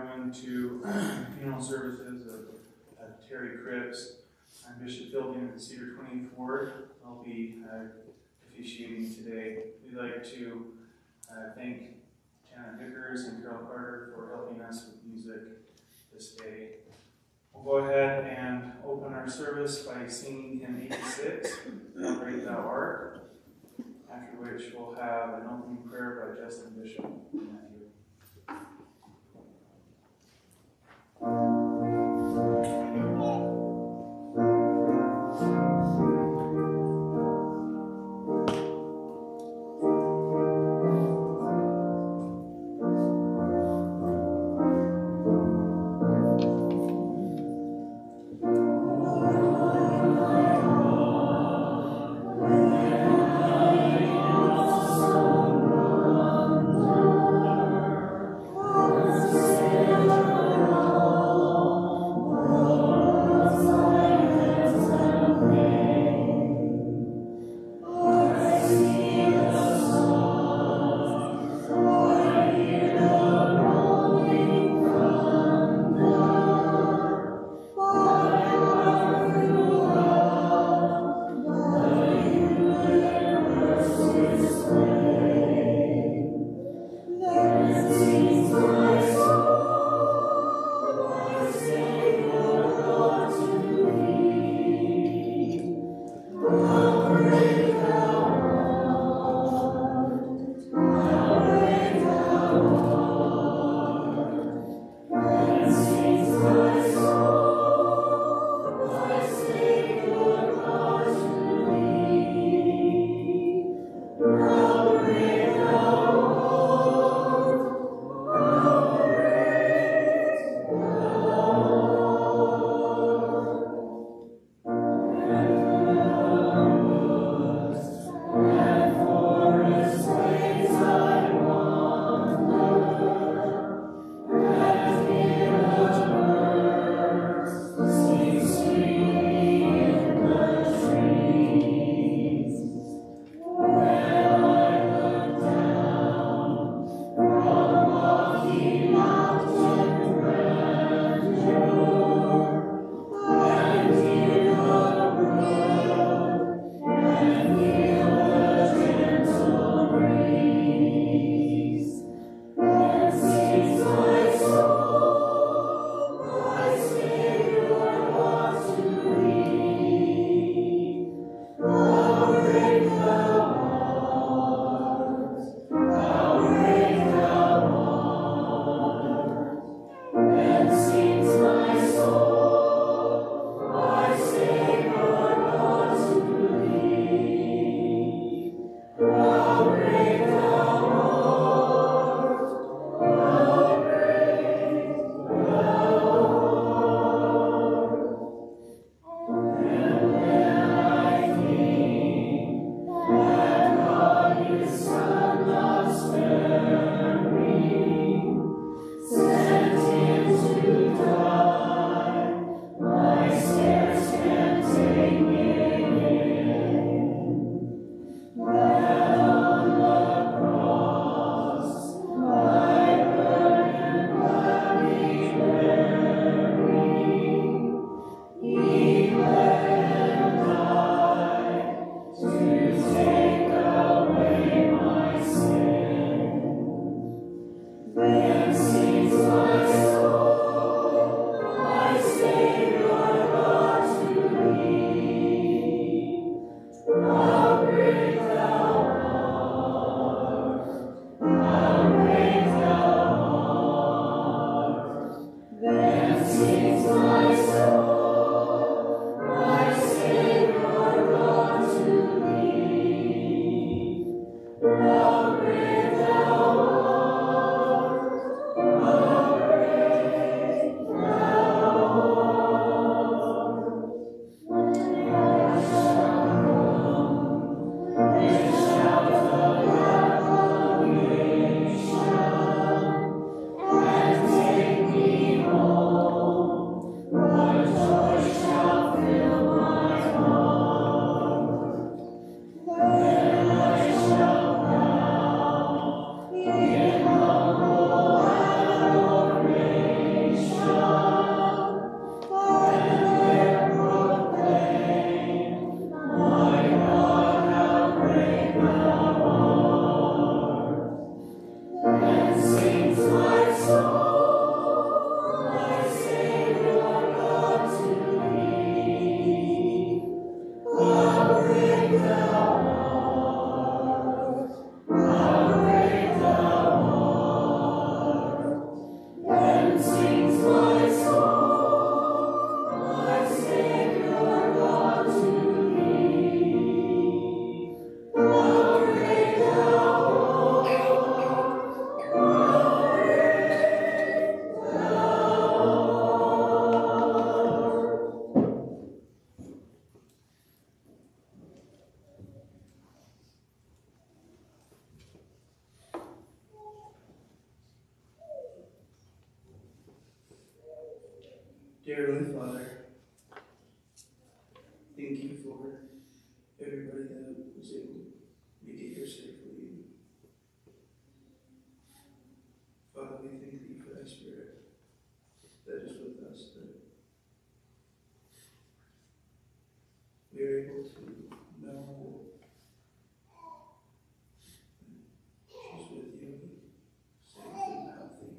everyone to funeral services of Terry Cripps. I'm Bishop Fielding at Cedar 24. I'll be officiating today. We'd like to thank Janet Vickers and Carol Carter for helping us with music this day. We'll go ahead and open our service by singing hymn 86, How Great Thou Art, after which we'll have an opening prayer by Justin Bishop. Dear Heavenly Father, thank you for everybody that was able to make it here safely. Father, we thank thee for thy Spirit that is with us, that we are able to know she's with you, safe and healthy.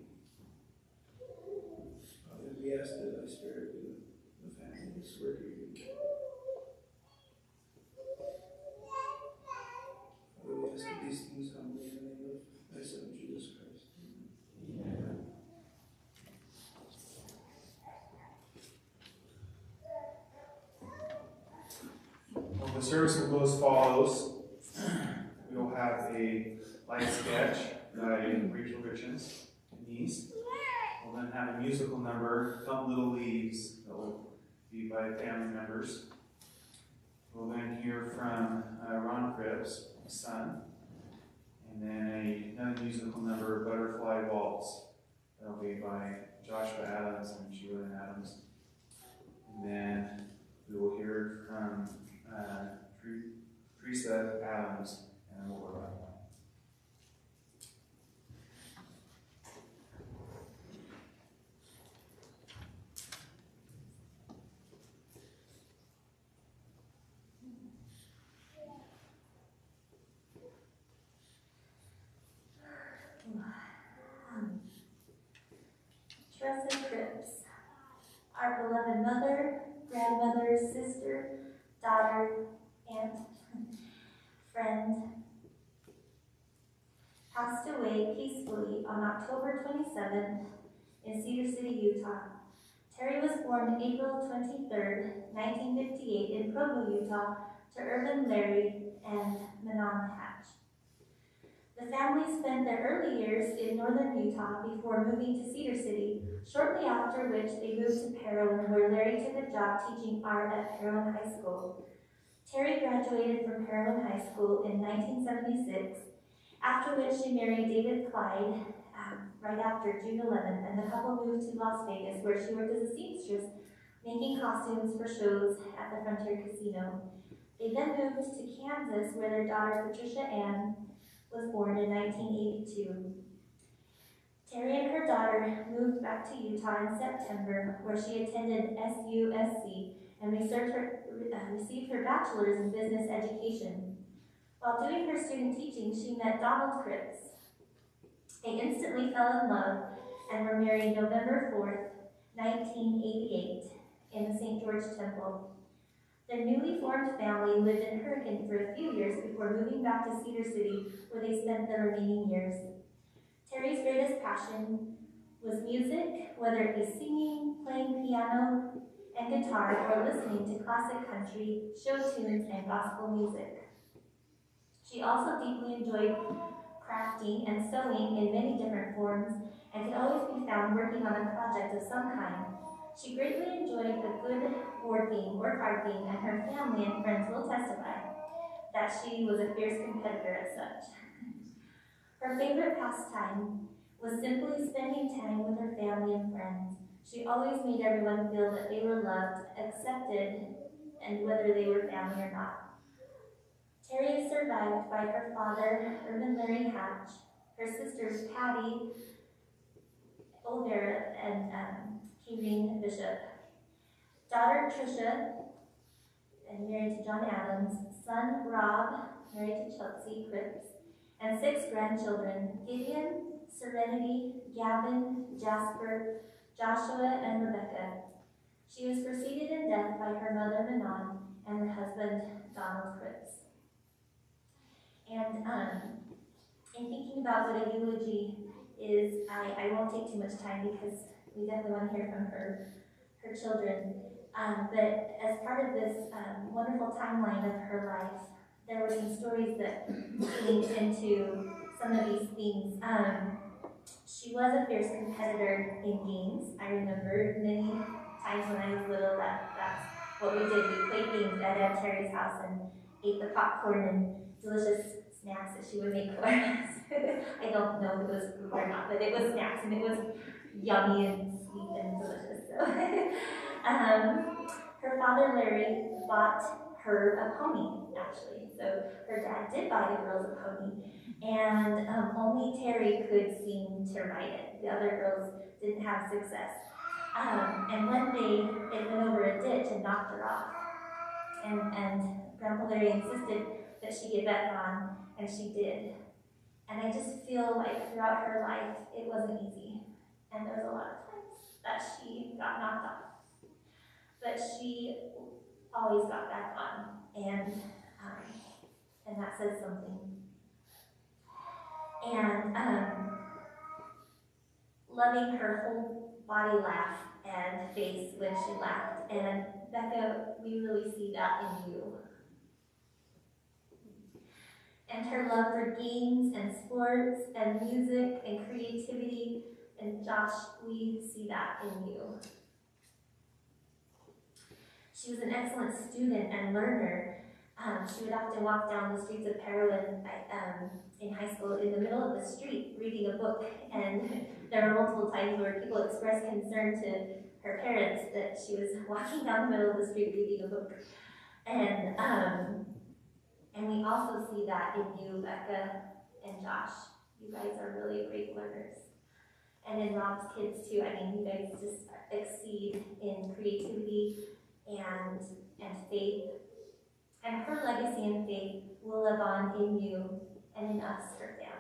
Father, we ask that thy Spirit be with the families where you. Father, we ask these things humbly in the name of thy Son, Jesus Christ. Amen. Well, the service will go as follows. We will have a light sketch by Rachel Richens, Denise. We'll then have a musical number, Come Little Leaves, that will be by family members. We'll then hear from Ron Cripps, his son, and then another musical number, Butterfly Waltz. That'll be by Joshua Adams and Sheila Adams. And then we will hear from Tressa Adams, and then we'll go back. Tressa Cripps, our beloved mother, grandmother, sister, daughter, aunt, friend, passed away peacefully on October 27th in Cedar City, Utah. Terry was born April 23rd, 1958 in Provo, Utah, to Irvin Larry and Manon Hatch. The family spent their early years in northern Utah before moving to Cedar City, shortly after which they moved to Parowan, where Larry took a job teaching art at Parowan High School. Terry graduated from Parowan High School in 1976, after which she married David Clyde right after June 11th, and the couple moved to Las Vegas, where she worked as a seamstress, making costumes for shows at the Frontier Casino. They then moved to Kansas, where their daughter Patricia Ann was born in 1982. Terry and her daughter moved back to Utah in September, where she attended SUSC and received her bachelor's in business education. While doing her student teaching, she met Donald Cripps. They instantly fell in love and were married November 4th, 1988, in the St. George Temple. Their newly formed family lived in Hurricane for a few years before moving back to Cedar City, where they spent the remaining years. Terry's greatest passion was music, whether it be singing, playing piano and guitar, or listening to classic country, show tunes, and gospel music. She also deeply enjoyed crafting and sewing in many different forms, and could always be found working on a project of some kind. She greatly enjoyed a good board game or card game, and her family and friends will testify that she was a fierce competitor as such. Her favorite pastime was simply spending time with her family and friends. She always made everyone feel that they were loved, accepted, and whether they were family or not. Terry is survived by her father, Irvin Larry Hatch, her sisters Patty, Olvera, and Kayleen Bishop, daughter Tricia, and married to John Adams, son Rob, married to Chelsea Cripps, and 6 grandchildren, Gideon, Serenity, Gavin, Jasper, Joshua, and Rebecca. She was preceded in death by her mother Manon and her husband Donald Cripps. And in thinking about what a eulogy is, I won't take too much time because we definitely want to hear from her children. But as part of this wonderful timeline of her life, there were some stories that linked into some of these themes. She was a fierce competitor in games. I remember many times when I was little that's what we did. We played games at Aunt Terry's house and ate the popcorn and delicious snacks that she would make for us. I don't know if it was food or not, but it was snacks and it was yummy and sweet and delicious. So Her father, Larry, bought her a pony, actually. So her dad did buy the girls a pony, and only Terry could seem to ride it. The other girls didn't have success. And one day, it went over a ditch and knocked her off. And Grandpa Larry insisted that she get back on, and she did. And I just feel like throughout her life, it wasn't easy. And there was a lot of times that she got knocked off. But she always got back on, and that says something. And loving her whole body laugh and face when she laughed. And Becca, we really see that in you. And her love for games and sports and music and creativity. And Josh, we see that in you. She was an excellent student and learner. She would often walk down the streets of Parowan in high school in the middle of the street reading a book. And there were multiple times where people expressed concern to her parents that she was walking down the middle of the street reading a book. And we also see that in you, Becca and Josh. You guys are really great learners. And in Rob's kids too. I mean, you guys just exceed in creativity and faith. And her legacy and faith will live on in you and in us, her family.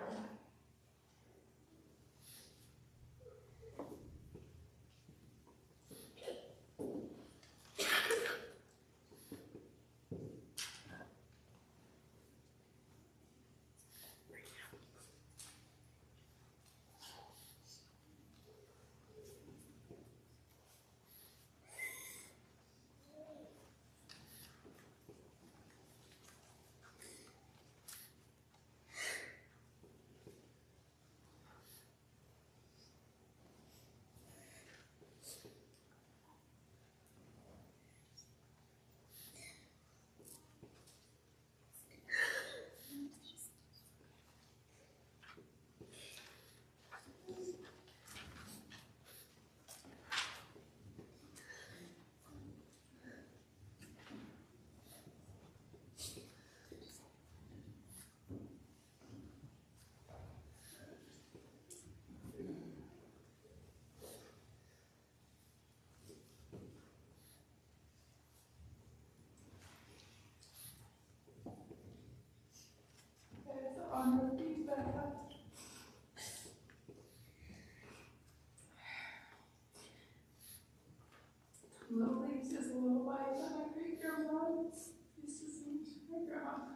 Little things is a little white that my great grandma used to sing to my grandma.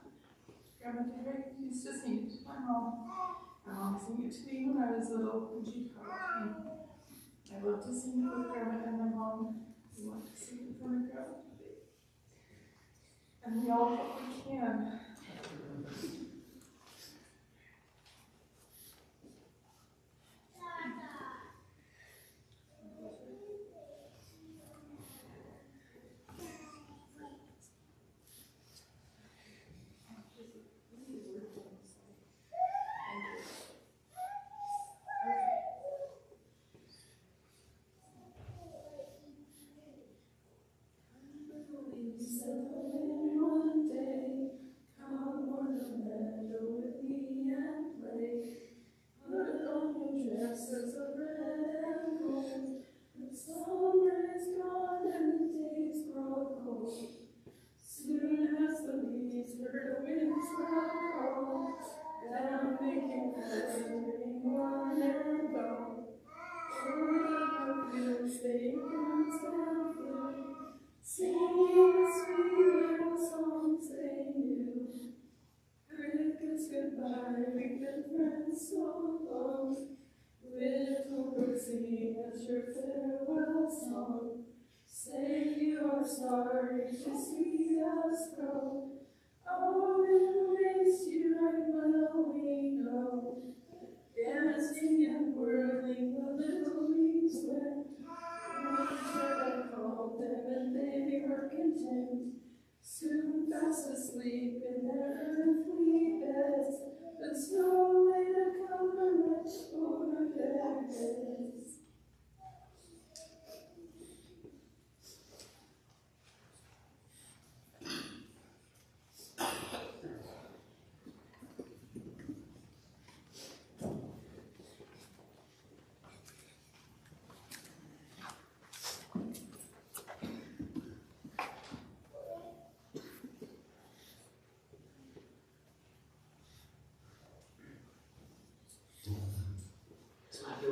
Grandma Terry used to sing it to my mom. My mom sang it to me when I was little and she taught me. I love to sing it with grandma and my mom. We want to sing it for my grandma today. And we all hope we can.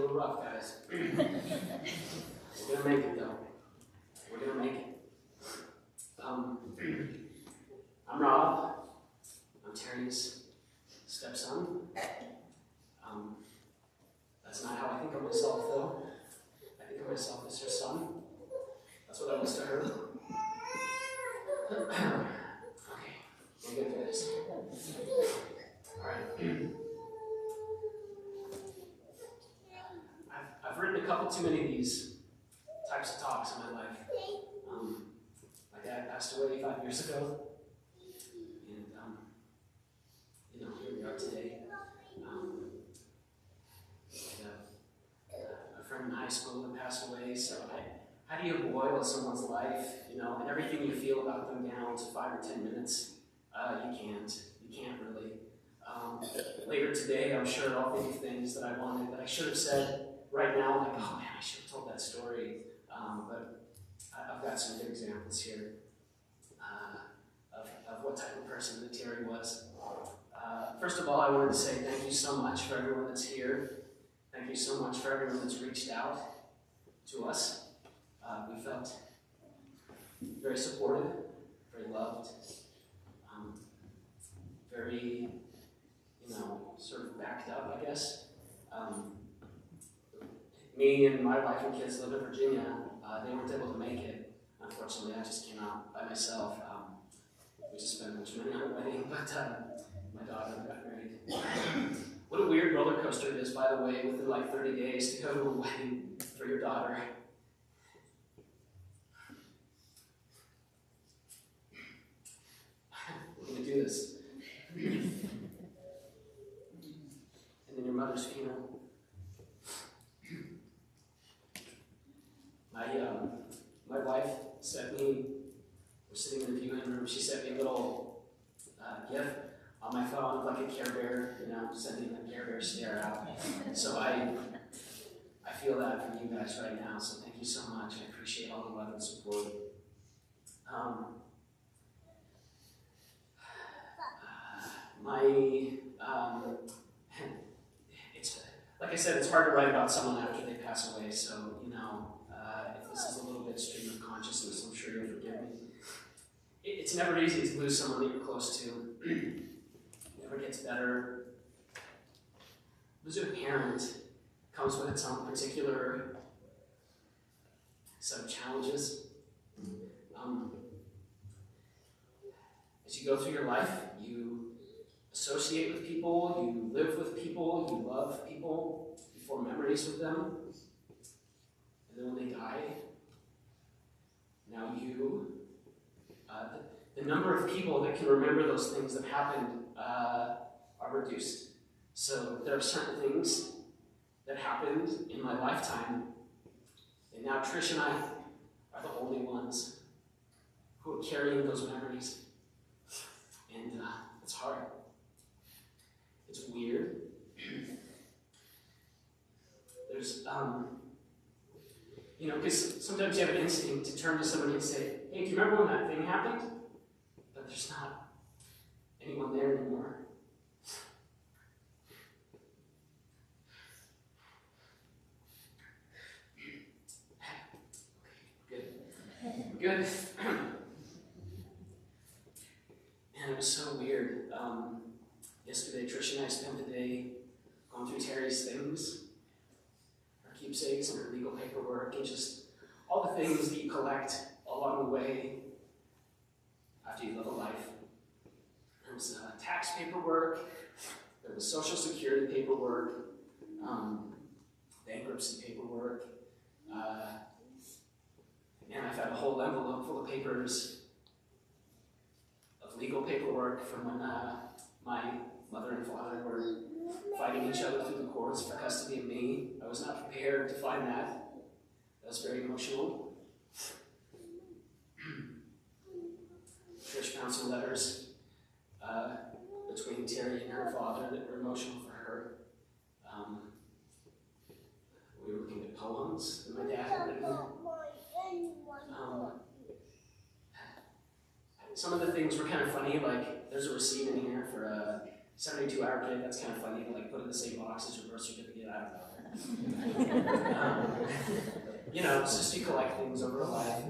little rough, guys. We're gonna make it, though. We're gonna make it. I'm Rob. I'm Terry's stepson. That's not how I think of myself, though. I think of myself as her son. That's what I was to her. Okay, we're good for this. Alright. I've written a couple too many of these types of talks in my life. My dad passed away 5 years ago. And, here we are today. A friend in high school that passed away, so how do you boil someone's life, and everything you feel about them down to 5 or 10 minutes? You can't really. Later today, I'm sure I'll think of things that I wanted, that I should have said right now, like, oh man, I should have told that story. But I've got some good examples here of what type of person that Terry was. First of all, I wanted to say thank you so much for everyone that's here. Thank you so much for everyone that's reached out to us. We felt very supported, very loved, very, sort of backed up, I guess. Me and my wife and kids live in Virginia. They weren't able to make it. Unfortunately, I just came out by myself. We just spent much money on a wedding, but my daughter got married. What a weird roller coaster it is, by the way, within like 30 days to go to a wedding for your daughter. We're going to do this. And then your mother's funeral. My wife sent me, we're sitting in the viewing room, she sent me a little gift on my phone, like a Care Bear, sending a Care Bear stare out. So I feel that from you guys right now, so thank you so much. I appreciate all the love and support. It's, like I said, it's hard to write about someone after they pass away, so, if this is a little bit stream of consciousness, I'm sure you'll forgive me. It's never easy to lose someone that you're close to. It never gets better. Losing a parent comes with its own particular set of challenges. As you go through your life, you associate with people, you live with people, you love people, you form memories with them. And then when they die, now the number of people that can remember those things that happened are reduced. So there are certain things that happened in my lifetime, and now Trish and I are the only ones who are carrying those memories. And it's hard. It's weird. There's, because sometimes you have an instinct to turn to somebody and say, hey, do you remember when that thing happened? But there's not anyone there anymore. Good. Man, it was so weird. Yesterday, Trish and I spent the day going through Terry's things, her keepsakes and her legal paperwork, and just all the things that you collect along the way after you live a life. There was tax paperwork, there was Social Security paperwork, bankruptcy paperwork, and I've had a whole envelope full of papers of legal paperwork from when my mother and father were fighting each other through the courts for custody of me. I was not prepared to find that. That was very emotional. Trish found some letters between Terry and her father that were emotional for her. We were looking at poems that my dad had written. Some of the things were kind of funny, like there's a receipt in here for a 72-hour kit. That's kind of funny to put in the same box as your birth certificate. I don't know. You know, it's just you collect things over life.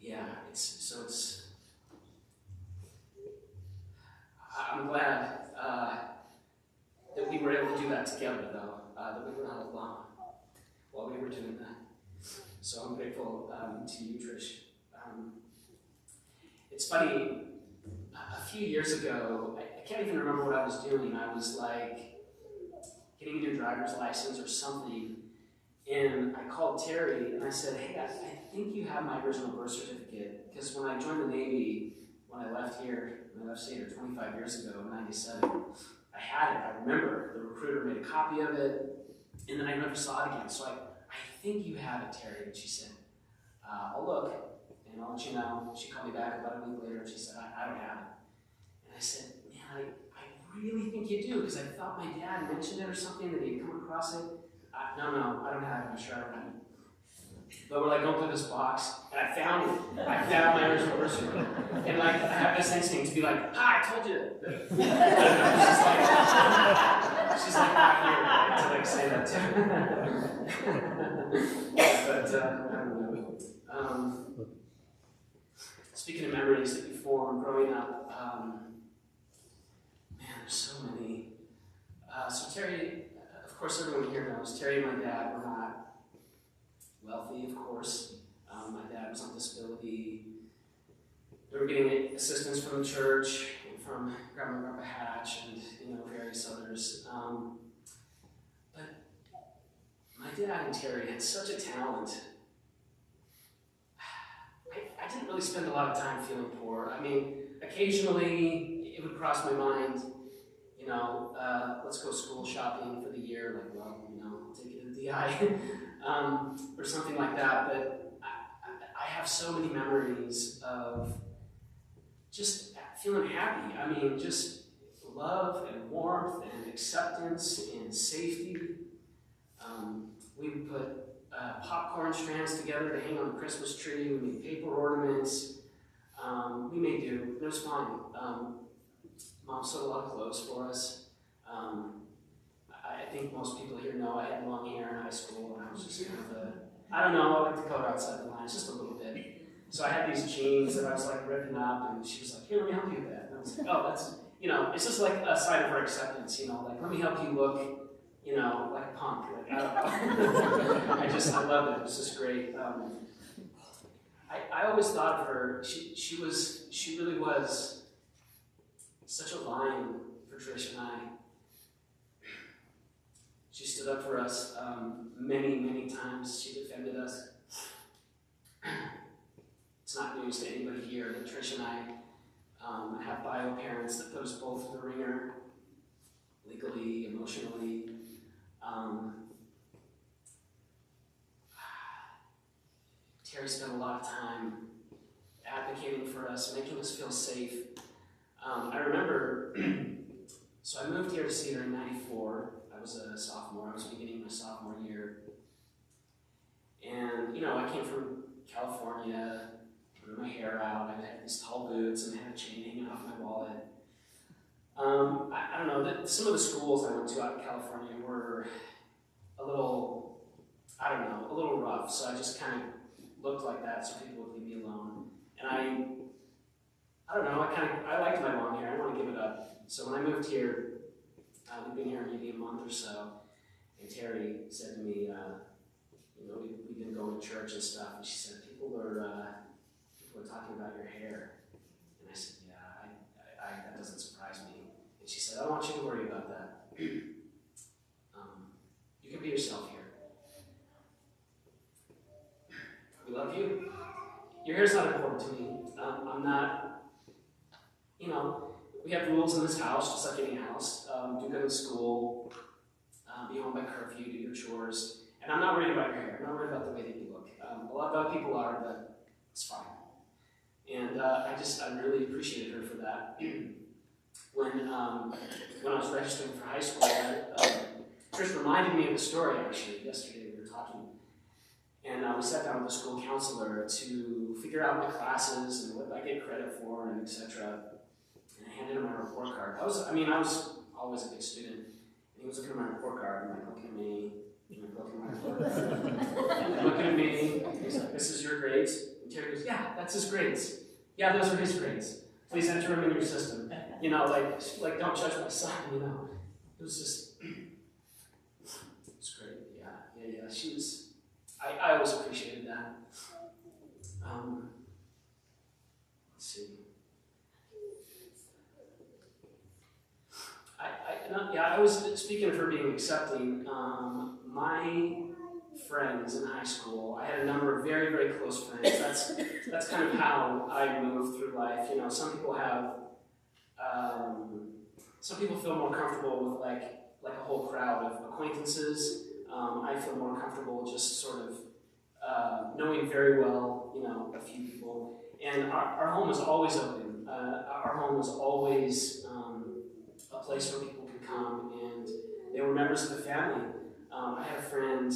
Yeah, I'm glad that we were able to do that together, though, that we were not alone while we were doing that. So I'm grateful to you, Trish. It's funny, a few years ago, I can't even remember what I was doing. I was like getting a new driver's license or something, and I called Terry and I said, hey, I think you have my original birth certificate, because when I joined the Navy, when I left Cedar 25 years ago, in 97, I had it. I remember the recruiter made a copy of it, and then I never saw it again. So I think you have it, Terry. And she said, I'll look, and I'll let you know. She called me back about a week later, and she said, I don't have it. And I said, man, I really think you do, because I thought my dad mentioned it or something, that he'd come across it. No, I don't have it. I'm sure I don't have it. But we're like going through this box, and I found it. I found my original birth certificate. And like, I have this instinct to be like, I told you. She's like not here to like say that to But I don't know. Speaking of memories that you form growing up, man, there's so many. So Terry, of course, everyone here knows Terry and my dad were not wealthy, of course. My dad was on disability. They were getting assistance from the church and from Grandma and Grandpa Hatch and various others. But my dad and Terry had such a talent. I didn't really spend a lot of time feeling poor. I mean, occasionally it would cross my mind, let's go school shopping for the year, like, well, take it to DI, or something like that. But I have so many memories of just feeling happy. I mean, just love and warmth and acceptance and safety. We would put popcorn strands together to hang on the Christmas tree. We made paper ornaments. We made do. It was fun. Mom sewed a lot of clothes for us. I think most people here know I had long hair in high school, and I was just kind of I don't know, I like to color outside the lines just a little bit. So I had these jeans that I was like ripping up, and she was like, here, let me help you with that. And I was like, oh, that's, it's just like a sign of her acceptance, like, let me help you look, like a punk. Like, I don't know. I loved it. It was just great. I always thought of her, she really was such a lion for Trish and I. She stood up for us many, many times. She defended us. It's not news to anybody here that Trish and I have bio parents that put us both in the ringer, legally, emotionally. Terry spent a lot of time advocating for us, making us feel safe. I remember, so I moved here to Cedar in '94. I was a sophomore. I was beginning my sophomore year. And, I came from California, grew my hair out. I had these tall boots and had a chain hanging off my wallet. I don't know, some of the schools I went to out in California were a little rough. So I just kind of looked like that so people would leave me alone. And I don't know, I liked my long hair. I didn't want to give it up. So when I moved here, we've been here maybe a month or so, and Terry said to me, we've been going to church and stuff, and she said, people are talking about your hair. And I said, yeah, that doesn't surprise me. And she said, I don't want you to worry about that. You can be yourself here. We love you. Your hair's not important to me. I'm not, we have rules in this house, just like any house. Do good in school, be home by curfew, do your chores. And I'm not worried about your hair. I'm not worried about the way that you look. A lot of other people are, but it's fine. And I really appreciated her for that. When I was registering for high school, Trish reminded me of the story, actually, yesterday we were talking. And we sat down with the school counselor to figure out my classes and what I get credit for and etc. And I handed him my report card. I was always a good student. he was looking at my report card, and like looking at me, and like looking at my report card, and looking at me, and he's like, "This is your grades?" And Terry goes, "Yeah, that's his grades. Yeah, those are his grades. Please enter him in your system." You know, like don't judge my son, you know. It was just, it was great. Yeah. She was, I always appreciated that. Let's see. I was speaking of her being accepting. My friends in high school, I had a number of very, very close friends. That's kind of how I move through life. You know, some people have, some people feel more comfortable with like a whole crowd of acquaintances. I feel more comfortable just sort of knowing very well, you know, a few people. And our home was always open. Our home was always a place where people could come, and they were members of the family. I had a friend,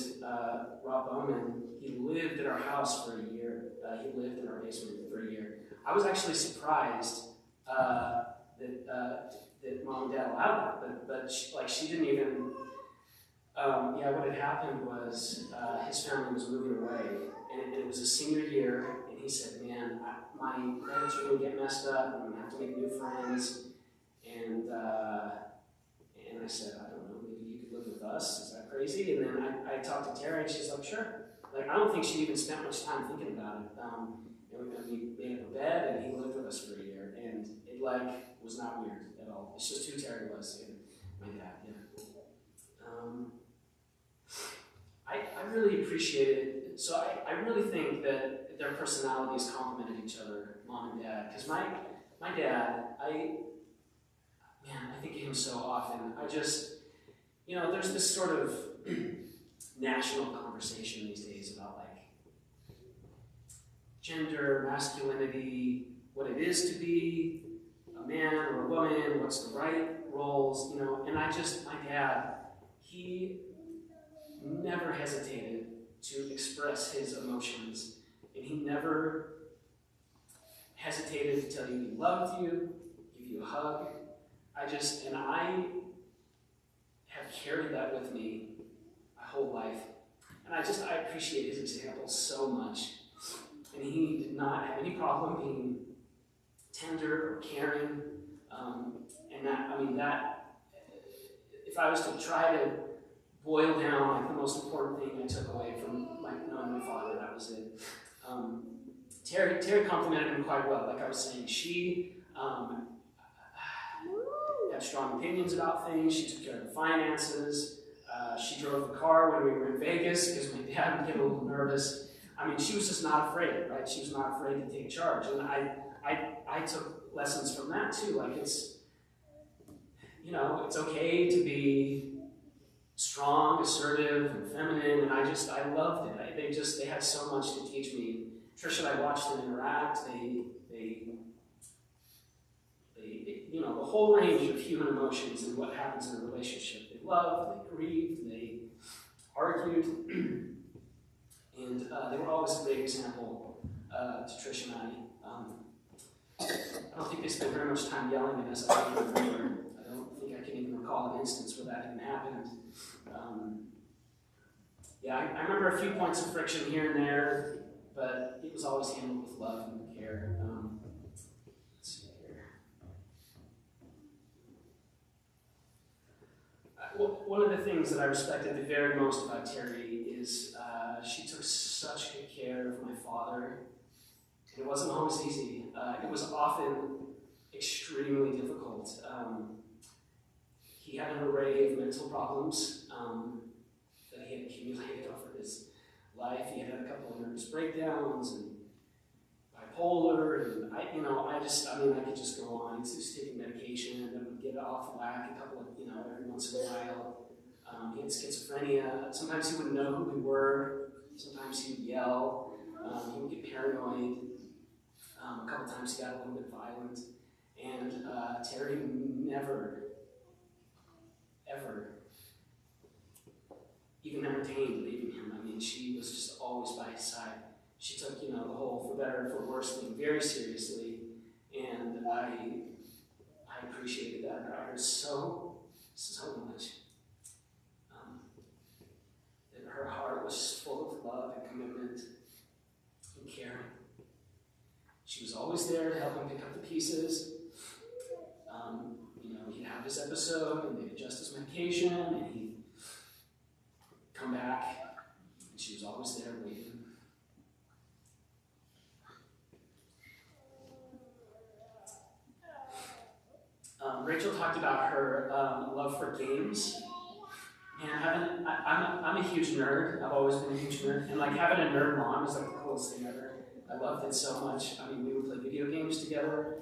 Rob Bowman. He lived at our house for a year. He lived in our basement for a year. I was actually surprised that mom and dad allowed that, but she didn't even. What had happened was his family was moving away, and it was a senior year, and he said, "Man, my credits are going to get messed up, and I'm going to have to make new friends." And I said, "I don't know, maybe you could live with us. Is that crazy?" And then I talked to Terry, and she's like, "Sure." Like, I don't think she even spent much time thinking about it. And we made up a bed, and he lived with us for a year, and it was not weird at all. It's just who Terry was and my dad. Yeah. I really appreciated it. So I really think that their personalities complemented each other, mom and dad. Because my dad, I think of him so often. There's this sort of national conversation these days about gender, masculinity, what it is to be a man or a woman, what's the right roles, and my dad, he never hesitated to express his emotions, and he never hesitated to tell you he loved you, give you a hug. I have carried that with me my whole life, and I appreciate his example so much. And he did not have any problem being tender or caring, if I was to try to boil down the most important thing I took away from knowing my father, that was it. Terry complimented him quite well. Like I was saying, she had strong opinions about things. She took care of the finances. She drove the car when we were in Vegas because my dad would get a little nervous. She was just not afraid, right? She was not afraid to take charge. And I took lessons from that too. It's okay to be strong, assertive, and feminine, and I loved it. They had so much to teach me. Trish and I watched them interact. The whole range of human emotions and what happens in a relationship. They loved, they grieved, they argued, and they were always a great example to Trish and I. I don't think they spent very much time yelling at us. I don't remember. I don't think I can even recall an instance where that even happened. I remember a few points of friction here and there, but it was always handled with love and care. Let's see here. One of the things that I respected the very most about Terry is she took such good care of my father. And it wasn't always easy. It was often extremely difficult. He had an array of mental problems that he had accumulated over his life. He had a couple of nervous breakdowns and bipolar, and I could just go on. He was taking medication and then would get off whack every once in a while. He had schizophrenia. Sometimes he wouldn't know who we were. Sometimes he would yell. He would get paranoid. A couple times he got a little bit violent. And Terry never, ever even entertained leaving him. She was just always by his side. She took, the whole for better and for worse thing very seriously. And I appreciated that about her so much. was just full of love and commitment and caring. She was always there to help him pick up the pieces. He'd have his episode, and they'd adjust his medication, and he'd come back, and she was always there waiting. Rachel talked about her love for games. And I'm a huge nerd. I've always been a huge nerd. And having a nerd mom is the coolest thing ever. I loved it so much. We would play video games together,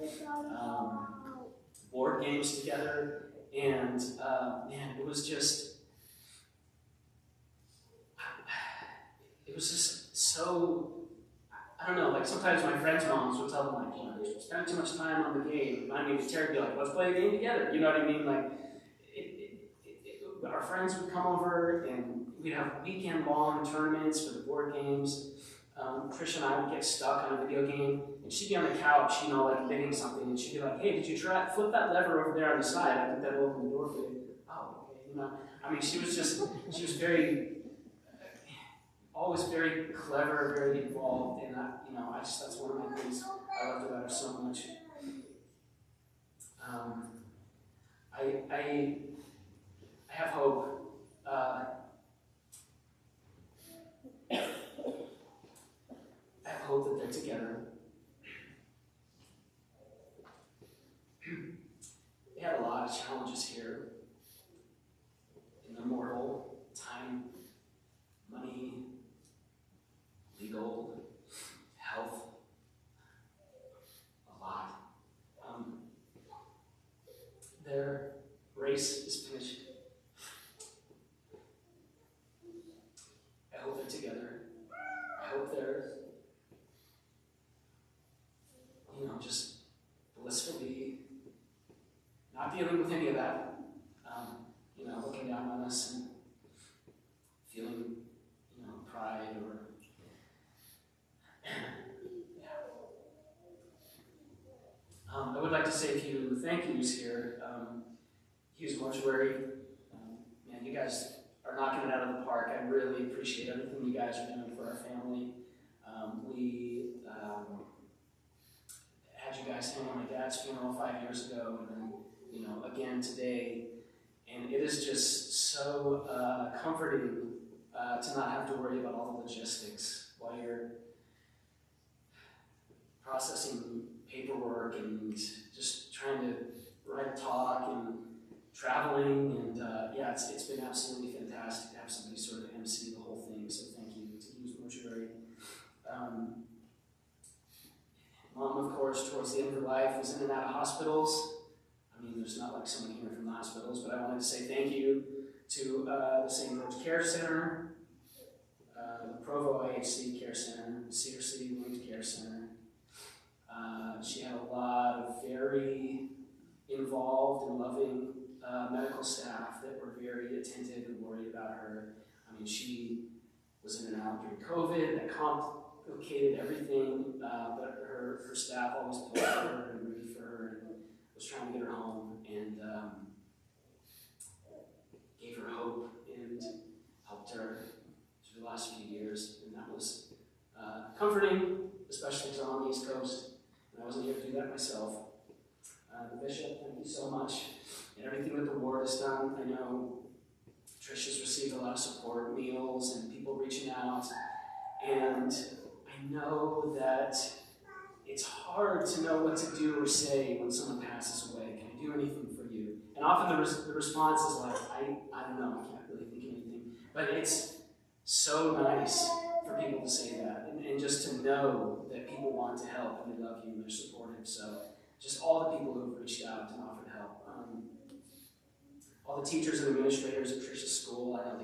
board games together, and it was just so, I don't know, sometimes my friends' moms would tell them, you're spending too much time on the game. I mean, Terry would be like, let's play a game together. You know what I mean? Our friends would come over, and we'd have weekend-long tournaments for the board games. Trish and I would get stuck on a video game, and she'd be on the couch, bidding something, and she'd be like, hey, did you try flip that lever over there on the side? I think that'll open the door for you. Oh, okay, she was always very clever, very involved, and that's one of my things I loved about her so much. I have hope. I have hope that they're together. They had a lot of challenges here in their mortal time, money, legal, health, a lot. Their race is finished. I hope they're together. I hope they're, just blissfully not dealing with any of that. Looking down on us and feeling, pride or I would like to say a few thank yous here. Hughes Mortuary, you guys are knocking it out of the park. I really appreciate everything you guys are doing for our family. We had you guys hang on my dad's funeral 5 years ago, and then, again today. And it is just so comforting to not have to worry about all the logistics while you're processing paperwork and just trying to write talk and traveling. And it's been absolutely fantastic to have somebody sort of MC the whole thing. So thank you to Hughes Mortuary. Mom, of course, towards the end of her life was in and out of hospitals. There's not someone here from the hospitals, but I wanted to say thank you to the St. George Care Center, the Provo IHC Care Center, the Cedar City Wound Care Center. She had a lot of very involved and loving medical staff that were very attentive and worried about her. She was in and out during COVID. That complicated everything, but her staff always pulled for her and rooted for her and was trying to get her home and gave her hope and helped her through the last few years. And that was comforting, especially because I'm on the East Coast and I wasn't able to do that myself. The Bishop, thank you so much. And everything that the ward has done. I know Tricia's received a lot of support, meals, and people reaching out. And I know that it's hard to know what to do or say when someone passes away. Can I do anything for you? And often the response is I don't know, I can't really think of anything. But it's so nice for people to say that and just to know that people want to help and they love you and they're supportive. So just all the people who have reached out and offered help. All the teachers and administrators at Tricia's school, I know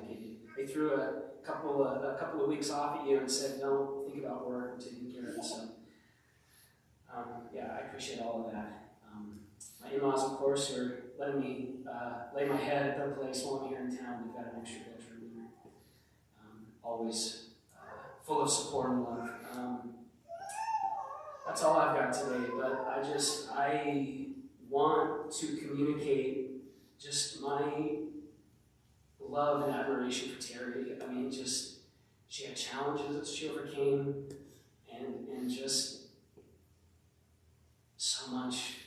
they threw a couple of weeks off at you and said, don't think about work and taking care of it. So I appreciate all of that. My in-laws, of course, are letting me lay my head at their place while I'm here in town. They've got an extra bedroom there. Always full of support and love. That's all I've got today, but I want to communicate just my love and admiration for Terry. challenges that she overcame, and just so much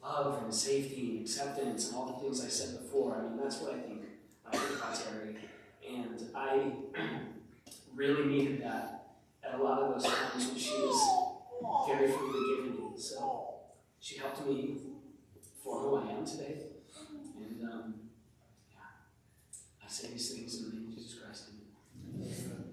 love and safety and acceptance and all the things I said before. I mean, that's what I think about Terry. And I really needed that at a lot of those times when she was very freely giving me. So she helped me form who I am today. And yeah, I say these things in the name of Jesus Christ. Amen.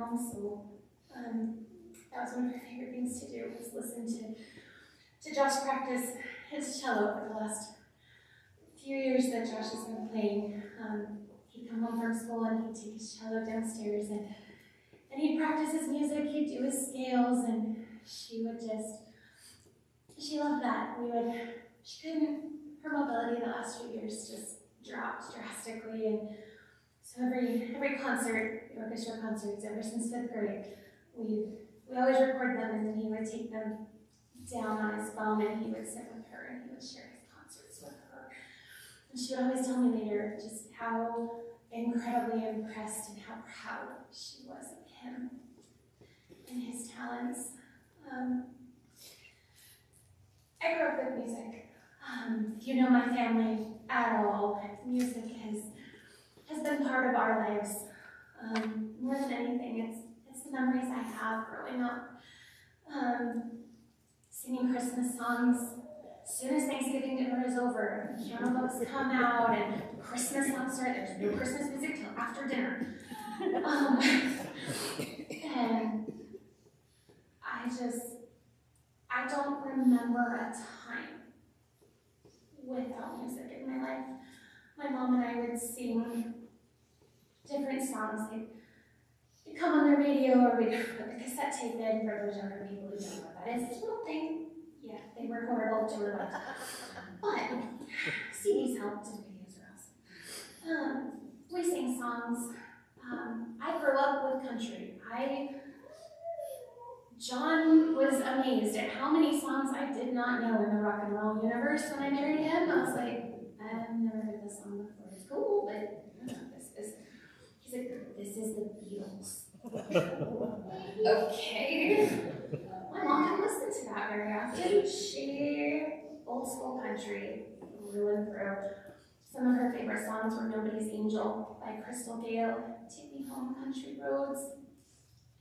mom, so that was one of her favorite things to do, was listen to Josh practice his cello for the last few years that Josh has been playing. He'd come home from school and he'd take his cello downstairs and he'd practice his music, he'd do his scales, and she loved that. Her mobility the last few years just dropped drastically, and so every concert, the orchestra concerts, ever since 5th grade, we always record them, and then he would take them down on his phone and he would sit with her and he would share his concerts with her. And she would always tell me later just how incredibly impressed and how proud she was of him and his talents. I grew up with music. If you know my family at all, music has been part of our lives. More than anything, it's the memories I have growing up. Singing Christmas songs. As soon as Thanksgiving dinner is over, piano books come out and Christmas songs start. There's no Christmas music till after dinner. And I don't remember a time without music in my life. My mom and I would sing different songs. They'd come on the radio, or we'd put the cassette tape in for those younger people who don't know what that is. It's a little thing. Yeah, they were horrible to realize. But CDs helped and radios are awesome. We sing songs. I grew up with country. John was amazed at how many songs I did not know in the rock and roll universe when I married him. I was like, I've never heard this song before. It's cool, but I don't know what this is. He's like, this is the Beatles. Okay. My mom didn't listen to that very often. She, old school country, through and through. Some of her favorite songs were Nobody's Angel by Crystal Gale, Take Me Home Country Roads,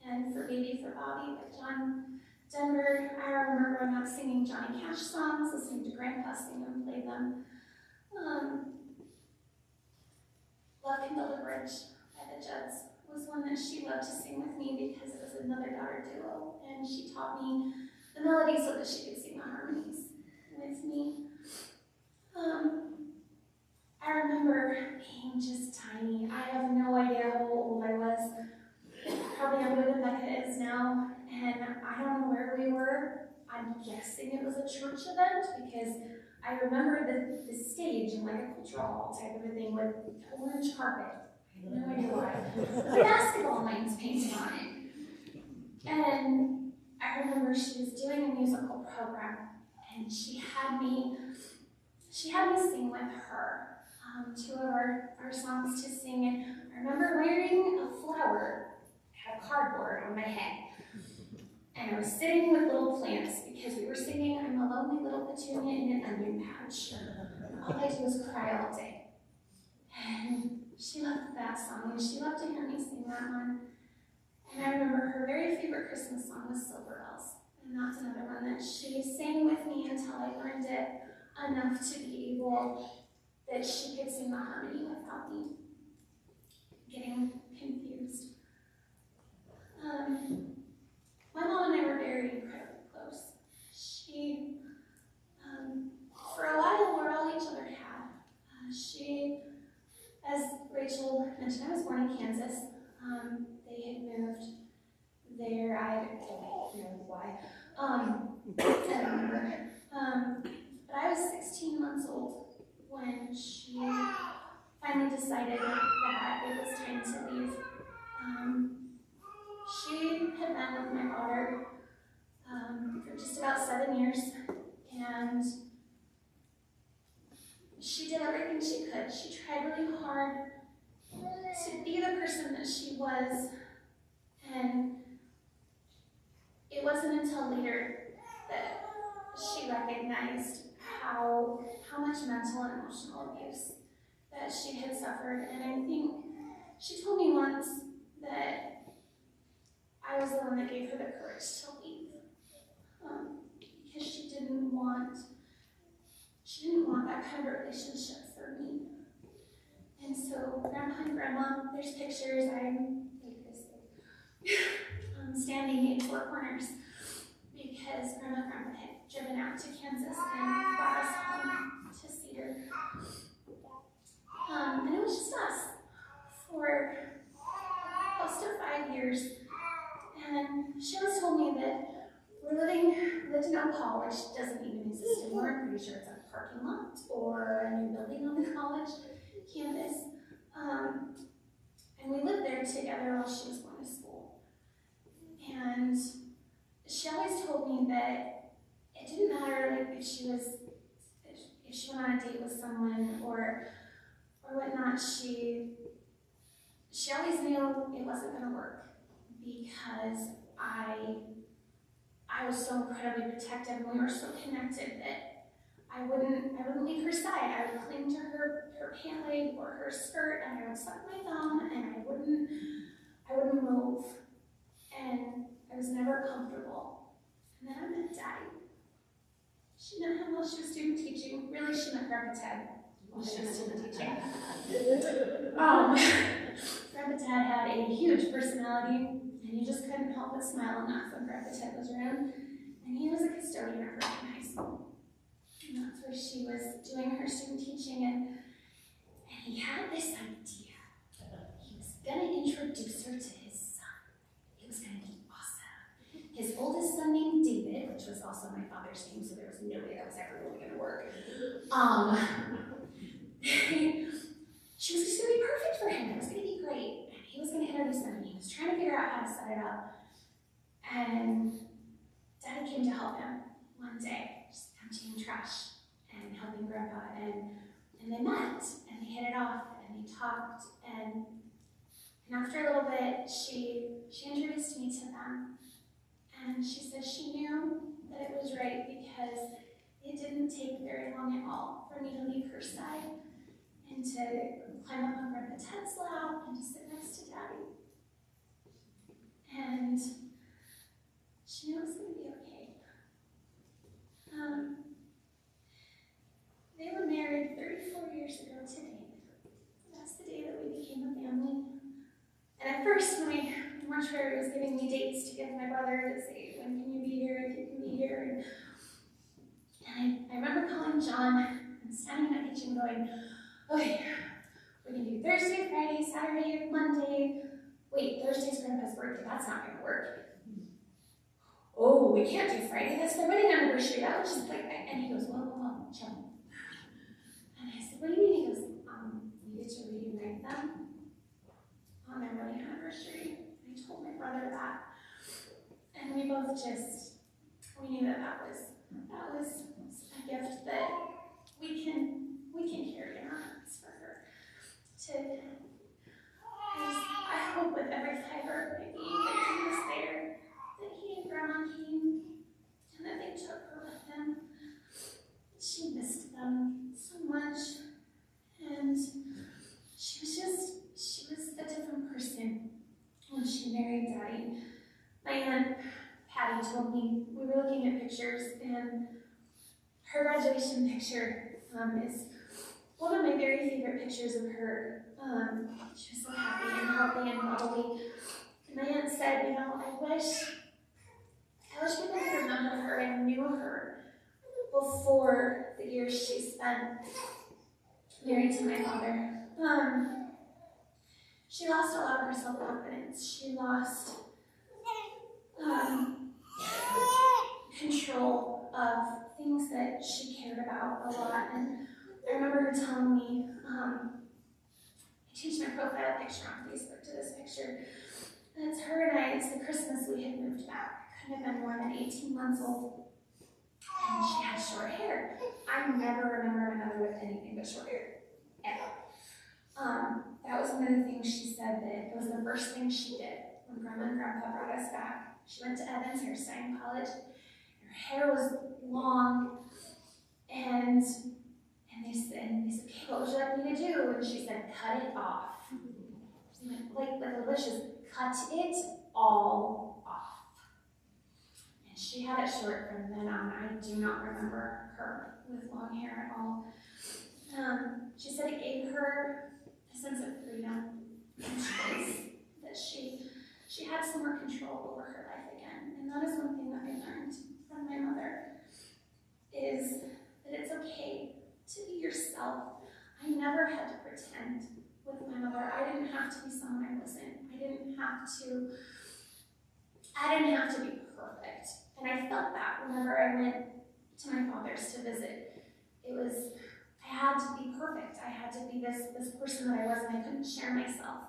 and For Baby for Bobby by John Denver. I remember growing up singing Johnny Cash songs, listening to Grandpa sing and play them. Love Can Build a Bridge by the Judds was one that she loved to sing with me because it was a mother-daughter duo, and she taught me the melody so that she could sing the harmonies with me. I remember being just tiny. I have no idea how old I was. Probably younger than Becca is now, and I don't know where we were. I'm guessing it was a church event because I remember the stage in like a cultural hall type of a thing with orange carpet. I have no idea why. The basketball lines painted on it. And I remember she was doing a musical program, and she had me sing with her. Two of our songs to sing, and I remember wearing a flower, had cardboard on my head, and I was sitting with little plants because we were singing I'm a Lonely Little Petunia in an Onion Patch. All I do is cry all day. And she loved that song, and she loved to hear me sing that one. And I remember her very favorite Christmas song was Silver Bells, and that's another one that she sang with me until I learned it enough to be able that she could sing the harmony without me getting confused. My mom and I were very incredibly close. She, for a while, were all each other had. She, as Rachel mentioned, I was born in Kansas. They had moved there. I don't know why. I don't remember. But I was 16 months old when she finally decided that it was time to leave. She had been with my daughter for just about 7 years, and she did everything she could. She tried really hard to be the person that she was, and it wasn't until later that she recognized how much mental and emotional abuse that she had suffered. And I think she told me once that I was the one that gave her the courage to leave, because she didn't want that kind of relationship for me. And so Grandpa and Grandma, there's pictures. I'm like this big. standing in Four Corners because Grandma and Grandpa had driven out to Kansas and brought us home to Cedar. And it was just us for close to 5 years. And she always told me that Deon College doesn't even exist anymore. I'm pretty sure it's a parking lot or a new building on the college campus. And we lived there together while she was going to school. And she always told me that it didn't matter if she went on a date with someone or whatnot, she always knew it wasn't going to work because I was so incredibly protective and we were so connected that I wouldn't leave her side. I would cling to her pant leg or her skirt and I would suck my thumb and I wouldn't move. And I was never comfortable. And then I met Daddy. She met him while she was student teaching. Really, she met Grandpa Ted while she was student teaching. Grandpa Ted had a huge personality, and you just couldn't help but smile enough when Grandpa Ted was around. And he was a custodian at Bergen High School. And that's where she was doing her student teaching, and he had this idea. He was going to introduce her to his son. It was going to be awesome. His oldest son named David, which was also my father's name, so there was no way that was ever really going to work. She was just going to be perfect for him. It was going to be great. And he was going to introduce them, and he was trying to figure out how to set it up. And Daddy came to help him one day, just emptying trash and helping Grandpa. And they met, and they hit it off, and they talked. And after a little bit, she introduced me to them. And she said she knew that it was right because it didn't take very long at all for me to leave her side and to climb up on Grandpa Ted's lap and to sit next to Daddy. And she knew it was going to be okay. They were married 34 years ago today. That's the day that we became a family. And at first, when the mortuary was giving me dates to give my brother to say, when can you be here, if you can be here, and I remember calling John and standing in the kitchen going, okay, we can do Thursday, Friday, Saturday, Monday. Wait, Thursday's Grandpa's birthday, that's not gonna work. Oh, we can't do Friday, that's their wedding anniversary, that was just like, and he goes, well, chill. And I said, what do you mean? He goes, you get to reunite them on their wedding anniversary. And I told my brother that. And we both we knew that was a gift that we can carry in our hearts for her. I hope with every fiber of my being that he was there, that he and Grandma came, and that they took her with them. She missed them so much, and she was a different person when she married Daddy. My Aunt Patty told me, we were looking at pictures, and her graduation picture is one of my very favorite pictures of her. She was so happy and healthy and bubbly. And my aunt said, I wish people could remember her and knew her before the years she spent married to my father. She lost a lot of her self-confidence. She lost control of things that she cared about a lot. And I remember her telling me, I changed my profile picture on Facebook to this picture. And it's her and I, it's the Christmas we had moved back. I couldn't have been more than 18 months old. And she had short hair. I never remember my mother with anything but short hair, ever. That was one of the things she said that it was the first thing she did when Grandma and Grandpa brought us back. She went to Evans Hairstyling College. Her hair was long, and they said, okay, what would you like me to do? And she said, cut it off. Like the wishes, cut it all off. And she had it short from then on. I do not remember her with long hair at all. She said it gave her a sense of freedom and choice, that she had had some more control over her life again. And that is one thing that I learned from my mother, is that it's okay to be yourself. I never had to pretend with my mother. I didn't have to be someone I wasn't. I didn't have to be perfect. And I felt that whenever I went to my father's to visit. I had to be perfect. I had to be this person that I was, and I couldn't share myself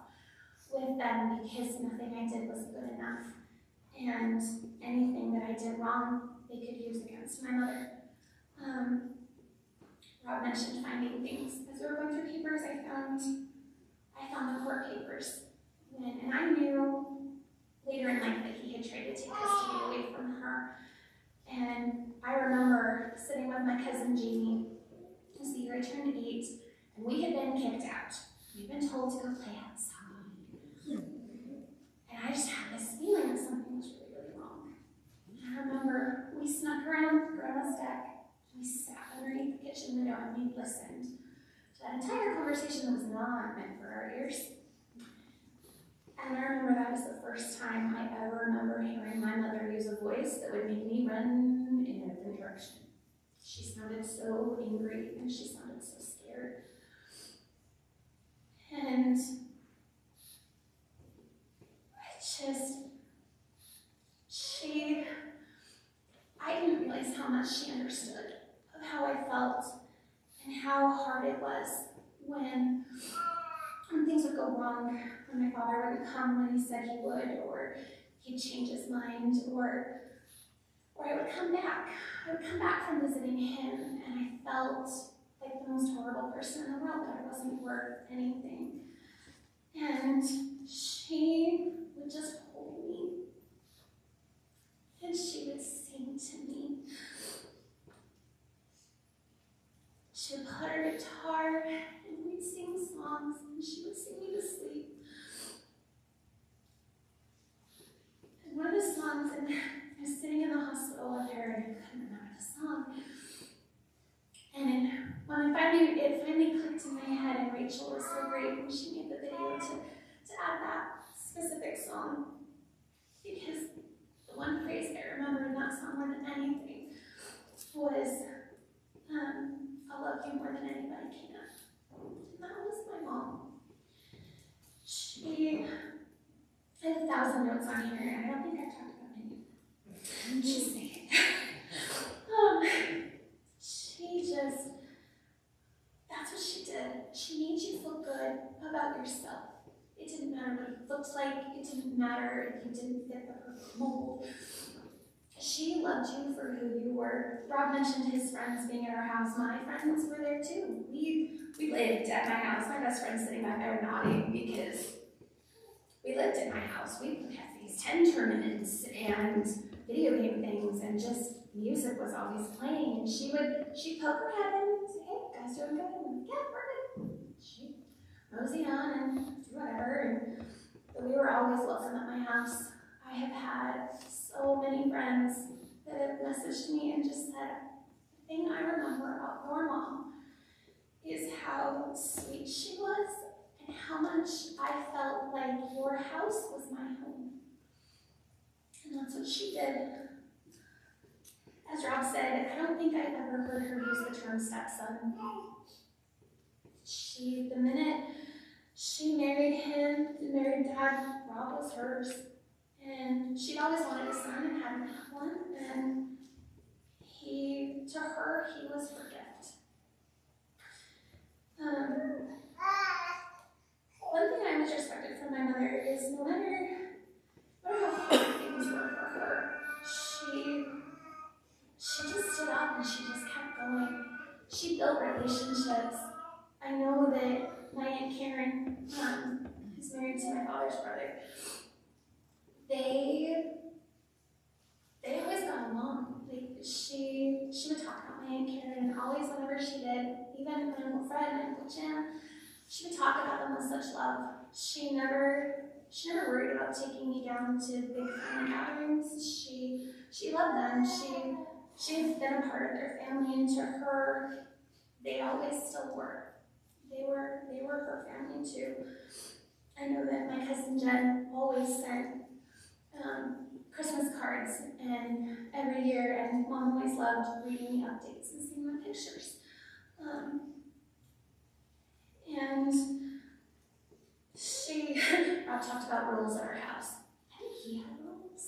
with them because nothing I did was good enough. And anything that I did wrong, they could use against my mother. Rob mentioned finding things. As we were going through papers, I found the court papers. And I knew later in life that he had tried to take custody away from her. And I remember sitting with my cousin Jamie. It was the year I turned 8, and we had been kicked out. We'd been told to go play outside. And I just had this feeling that something was really, really wrong. And I remember we snuck around Grandma's deck. We sat underneath the kitchen window and we listened to that entire conversation that was not meant for our ears. And I remember that was the first time I ever remember hearing my mother use a voice that would make me run in a different direction. She sounded so angry and she sounded so scared. And I didn't realize how much she understood of how I felt and how hard it was when things would go wrong, when my father wouldn't come when he said he would, or he'd change his mind, or I would come back. I would come back from visiting him, and I felt like the most horrible person in the world, that I wasn't worth anything. And she would just hold me, and she would sing to me. She would put her guitar, and we'd sing songs, and she would sing me to sleep. And one of the songs, and I was sitting in the hospital with her, and I couldn't remember the song. And when it finally clicked in my head, and Rachel was so great when she made the video to add that specific song, because the one phrase I remember in that song more than anything was, I'll love you more than anybody can. And that was my mom. I have 1,000 notes on here, and I don't think I've talked about any of them. Just saying. That's what she did. She made you feel good about yourself. It didn't matter what you looked like. It didn't matter if you didn't fit the perfect mold. She loved you for who you were. Rob mentioned his friends being at our house. My friends were there too. We lived at my house. My best friend's sitting back there nodding because we lived at my house. We had these 10 tournaments and video game things, and just music was always playing. And she'd poke her head in and say, "Hey, guys doing good?" And yeah, we're good. She'd mosey on and do whatever. But we were always welcome at my house. I have had so many friends that have messaged me and just said, the thing I remember about your mom is how sweet she was and how much I felt like your house was my home. And that's what she did. As Rob said, I don't think I've ever heard her use the term stepson. The minute she married him, married Dad, Rob was hers. And she'd always wanted a son and hadn't had one. And to her, he was her gift. One thing I always respected from my mother is no matter how hard things were for her, she just stood up and she just kept going. She built relationships. I know that my Aunt Karen, who's married to my father's brother, they always got along. Like she would talk about my Aunt Karen, and always whenever she did, even my Uncle Fred and Uncle Jim, she would talk about them with such love. She never worried about taking me down to big family gatherings. She loved them. She had been a part of their family, and to her, they always still were. They were her family too. I know that my cousin Jen always sent Christmas cards, and every year, and Mom always loved reading the updates and seeing the pictures. And Rob talked about rules at our house. I think he had rules.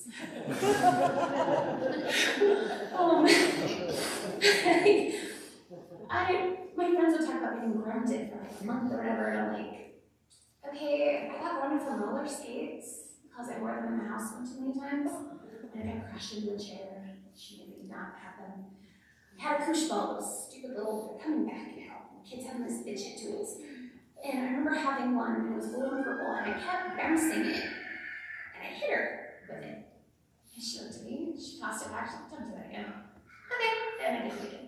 My friends would talk about getting grounded for like a month or whatever, and I'm like, okay, I got grounded from roller skates because I wore them in the house one too many times, and I got crashed into a chair. She did not have them. I had a koosh ball, those stupid little, they're coming back now. Kids having this fidget toys. And I remember having one, and it was blue and purple, and I kept bouncing it, and I hit her with it. And she looked at me, and she tossed it back, she's like, don't do that again. Okay, and I did it again.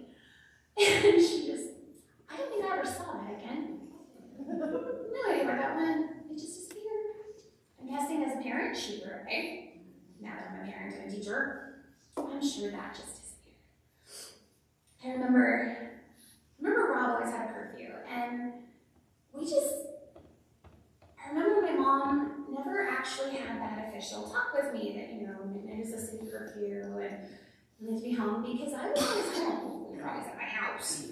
And she just, I don't think I ever saw that again. No idea where that went. It just disappeared. I'm guessing as a parent, she threw it away. Now that I'm a parent and a teacher, I'm sure that just disappeared. I remember Rob always had a curfew, and I remember my mom never actually had that official talk with me that, midnight is a city curfew and we need to be home, because I was always home. We were always at my house.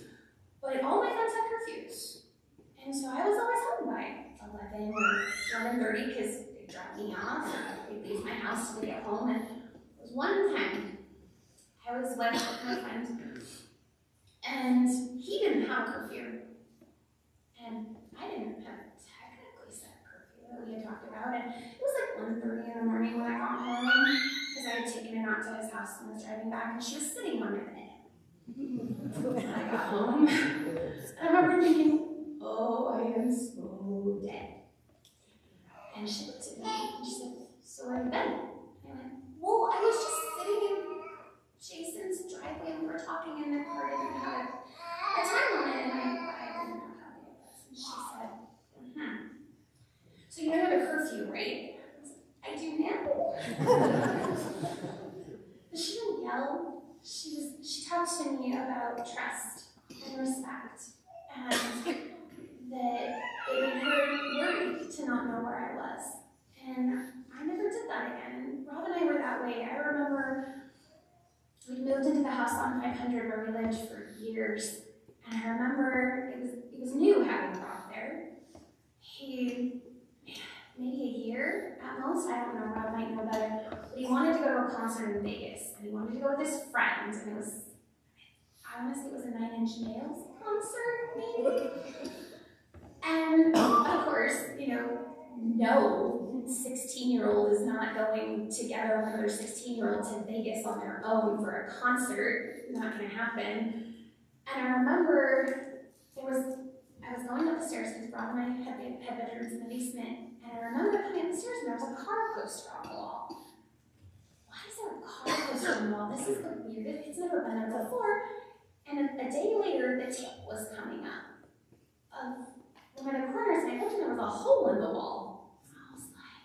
But all my friends had curfews. And so I was always home by 11 or 11:30 because they'd drop me off. They'd leave my house till they get home. And it was one time I was with my friend, and he didn't have a curfew. And I didn't have technically set a curfew that we had talked about. And it was like 1:30 in the morning when I got home, because I had taken her out to his house and was driving back, and she was sitting on my bed. When I got home, I remember thinking, oh, I am so dead. And she looked at me and she said, so where have you been? And I went, well, I was just sitting in Jason's driveway and we were talking in the car and we had a time limit, and I didn't know how late it was. And she said, so you know the curfew, right? I do now. But she didn't yell. She talked to me about trust and respect, and that it made her worried to not know where I was. And I never did that again. Rob and I were that way. I remember we moved into the house on 500 where we lived for years, and I remember it was new having Rob there. Maybe a year at most, I don't know, Rob might know better, but he wanted to go to a concert in Vegas, and he wanted to go with his friend, and it was, I want to say it was a 9 Inch Nails concert, maybe? And of course, no 16-year-old is not going together with another 16-year-old to Vegas on their own for a concert. Not going to happen. And I remember I was going up the stairs because Rob and I had bedrooms in the basement, and I remember coming up the stairs and there was a car poster on the wall. Why is there a car poster on the wall? This is the weirdest. It's never been there before. And a day later, the tape was coming up of one of the corners, and I looked and there was a hole in the wall. And I was like,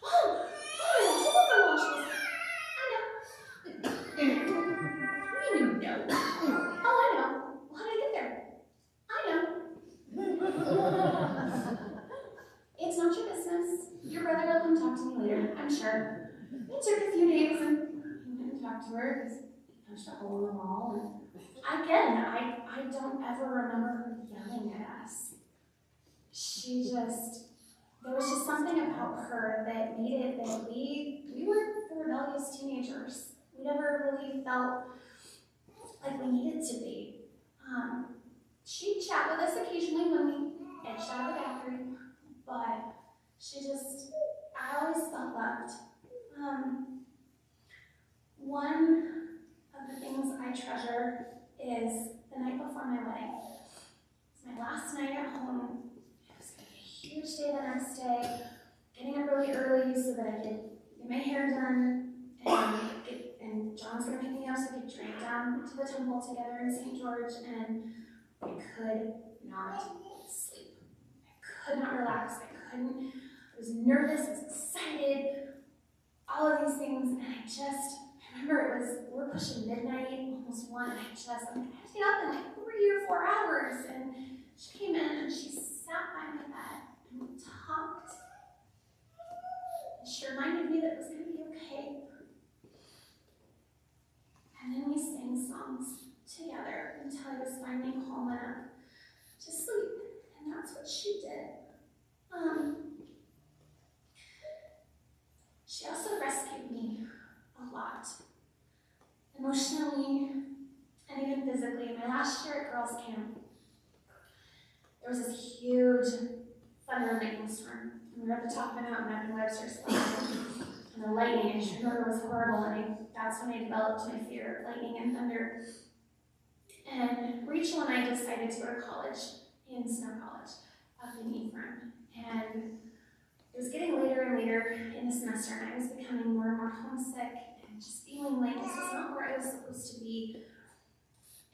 oh, there's a hole in the wall. She goes, I know. What do you mean, no? Oh, I know. Well, how did I get there? I know. It's not your business. Your brother will come talk to me later, I'm sure. It took a few days, and he went and talked to her because he punched a hole in the wall. And again, I don't ever remember her yelling at us. There was just something about her that made it that we were the rebellious teenagers. We never really felt like we needed to be. She'd chat with us occasionally when we edged out of the bathroom, but I always felt loved. One of the things I treasure is the night before my wedding. It's my last night at home. It was going to be a huge day the next day, getting up really early so that I could get my hair done, and John's going to pick me up so we could drink down to the temple together in St. George, and I could not sleep. I could not relax. I was nervous, I was excited, all of these things, and I remember we're pushing midnight, almost 1, and I have to get up in like 3 or 4 hours, and she came in and she sat by my bed and we talked, and she reminded me that it was going girls' camp, there was this huge thunder and lightning storm. And we were at the top of the mountain up in Webster's Lake. And the lightning, I just remember, was horrible. And that's when I developed my fear of lightning and thunder. And Rachel and I decided to go to college in Snow College up in Ephraim. And it was getting later and later in the semester, and I was becoming more and more homesick and just feeling like this was not where I was supposed to be.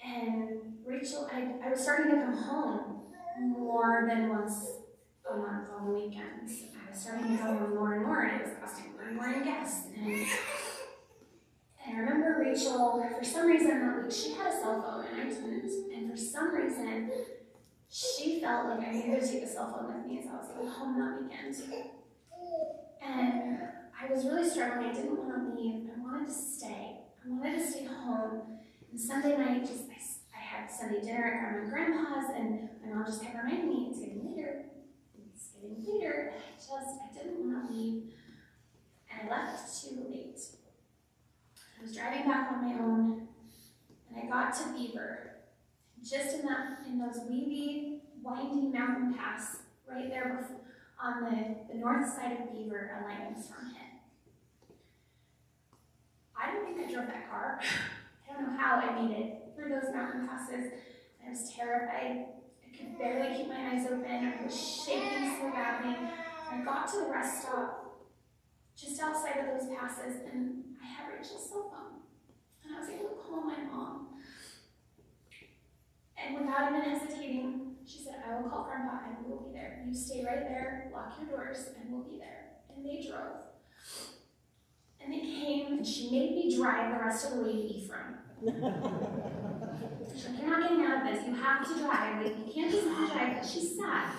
And Rachel, I was starting to come home more than once a month on the weekends. I was starting to go home more and more, and it was costing more and more in gas. And I remember Rachel, for some reason that week, she had a cell phone and I didn't. And for some reason, she felt like I needed to take a cell phone with me as I was going home that weekend. And I was really struggling. I didn't want to leave. I wanted to stay. I wanted to stay home. And Sunday night, I had Sunday dinner at Grandma and Grandpa's, and my mom just kept reminding me, it's getting later. It's getting later. I didn't want to leave. And I left too late. I was driving back on my own, and I got to Beaver. Just in those weedy, windy mountain pass, right there on the north side of Beaver, a lightning storm hit. I don't think I drove that car. I don't know how I made it through those mountain passes. I was terrified. I could barely keep my eyes open. I was shaking so badly. I got to the rest stop just outside of those passes, and I had Rachel's cell phone. And I was able to call my mom. And without even hesitating, she said, I will call Grandpa and we will be there. You stay right there, lock your doors, and we'll be there. And they drove. And they came, and she made me drive the rest of the way to Ephraim. She's like, you're not getting out of this. You have to drive. Like, you can't just drive. But she sat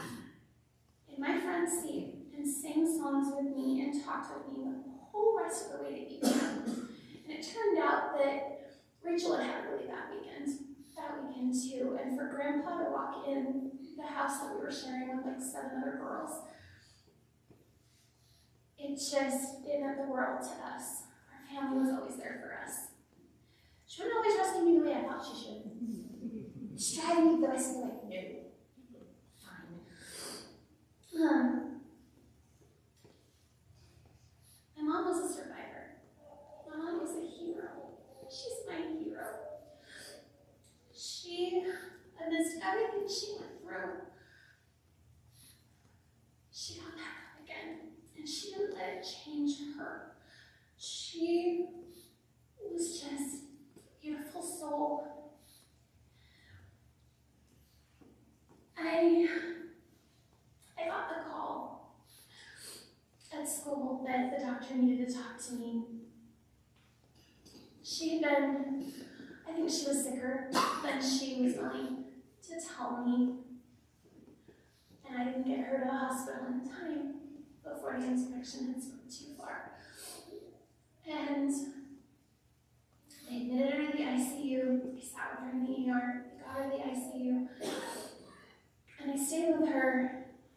in my front seat and sang songs with me and talked with me the whole rest of the way to Ephraim. And it turned out that Rachel had a really bad weekend that weekend too, and for Grandpa to walk in the house that we were sharing with like 7 other girls, it meant the world to us. Our family was always there for us. She wouldn't always rescue me the way I thought she should. She's driving me the rest of the way. No. Fine. My mom was a survivor. My mom was a hero. She's my hero. She, amidst everything she went through, she got back up again, and she didn't let it change her. She was just a beautiful soul. I got the call at school that the doctor needed to talk to me. She had been, I think she was sicker than she was willing to tell me. And I didn't get her to the hospital in time before the infection had spread too far. And they admitted her to the ICU. I sat with her in the ER. They got her to the ICU. And I stayed with her.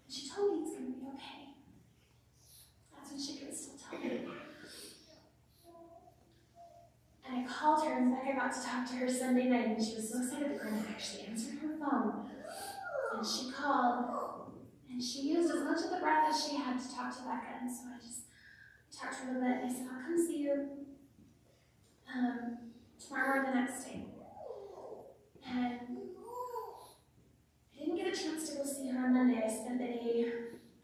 And she told me it's going to be okay. That's when she could still tell me. And I called her, in fact I got to talk to her Sunday night, and she was so excited that Grandma actually answered her phone. And she called, and she used as much of the breath as she had to talk to Becca, and so I just talked to her a little bit, and I said, I'll come see you tomorrow or the next day. And I didn't get a chance to go see her on Monday. I spent the day,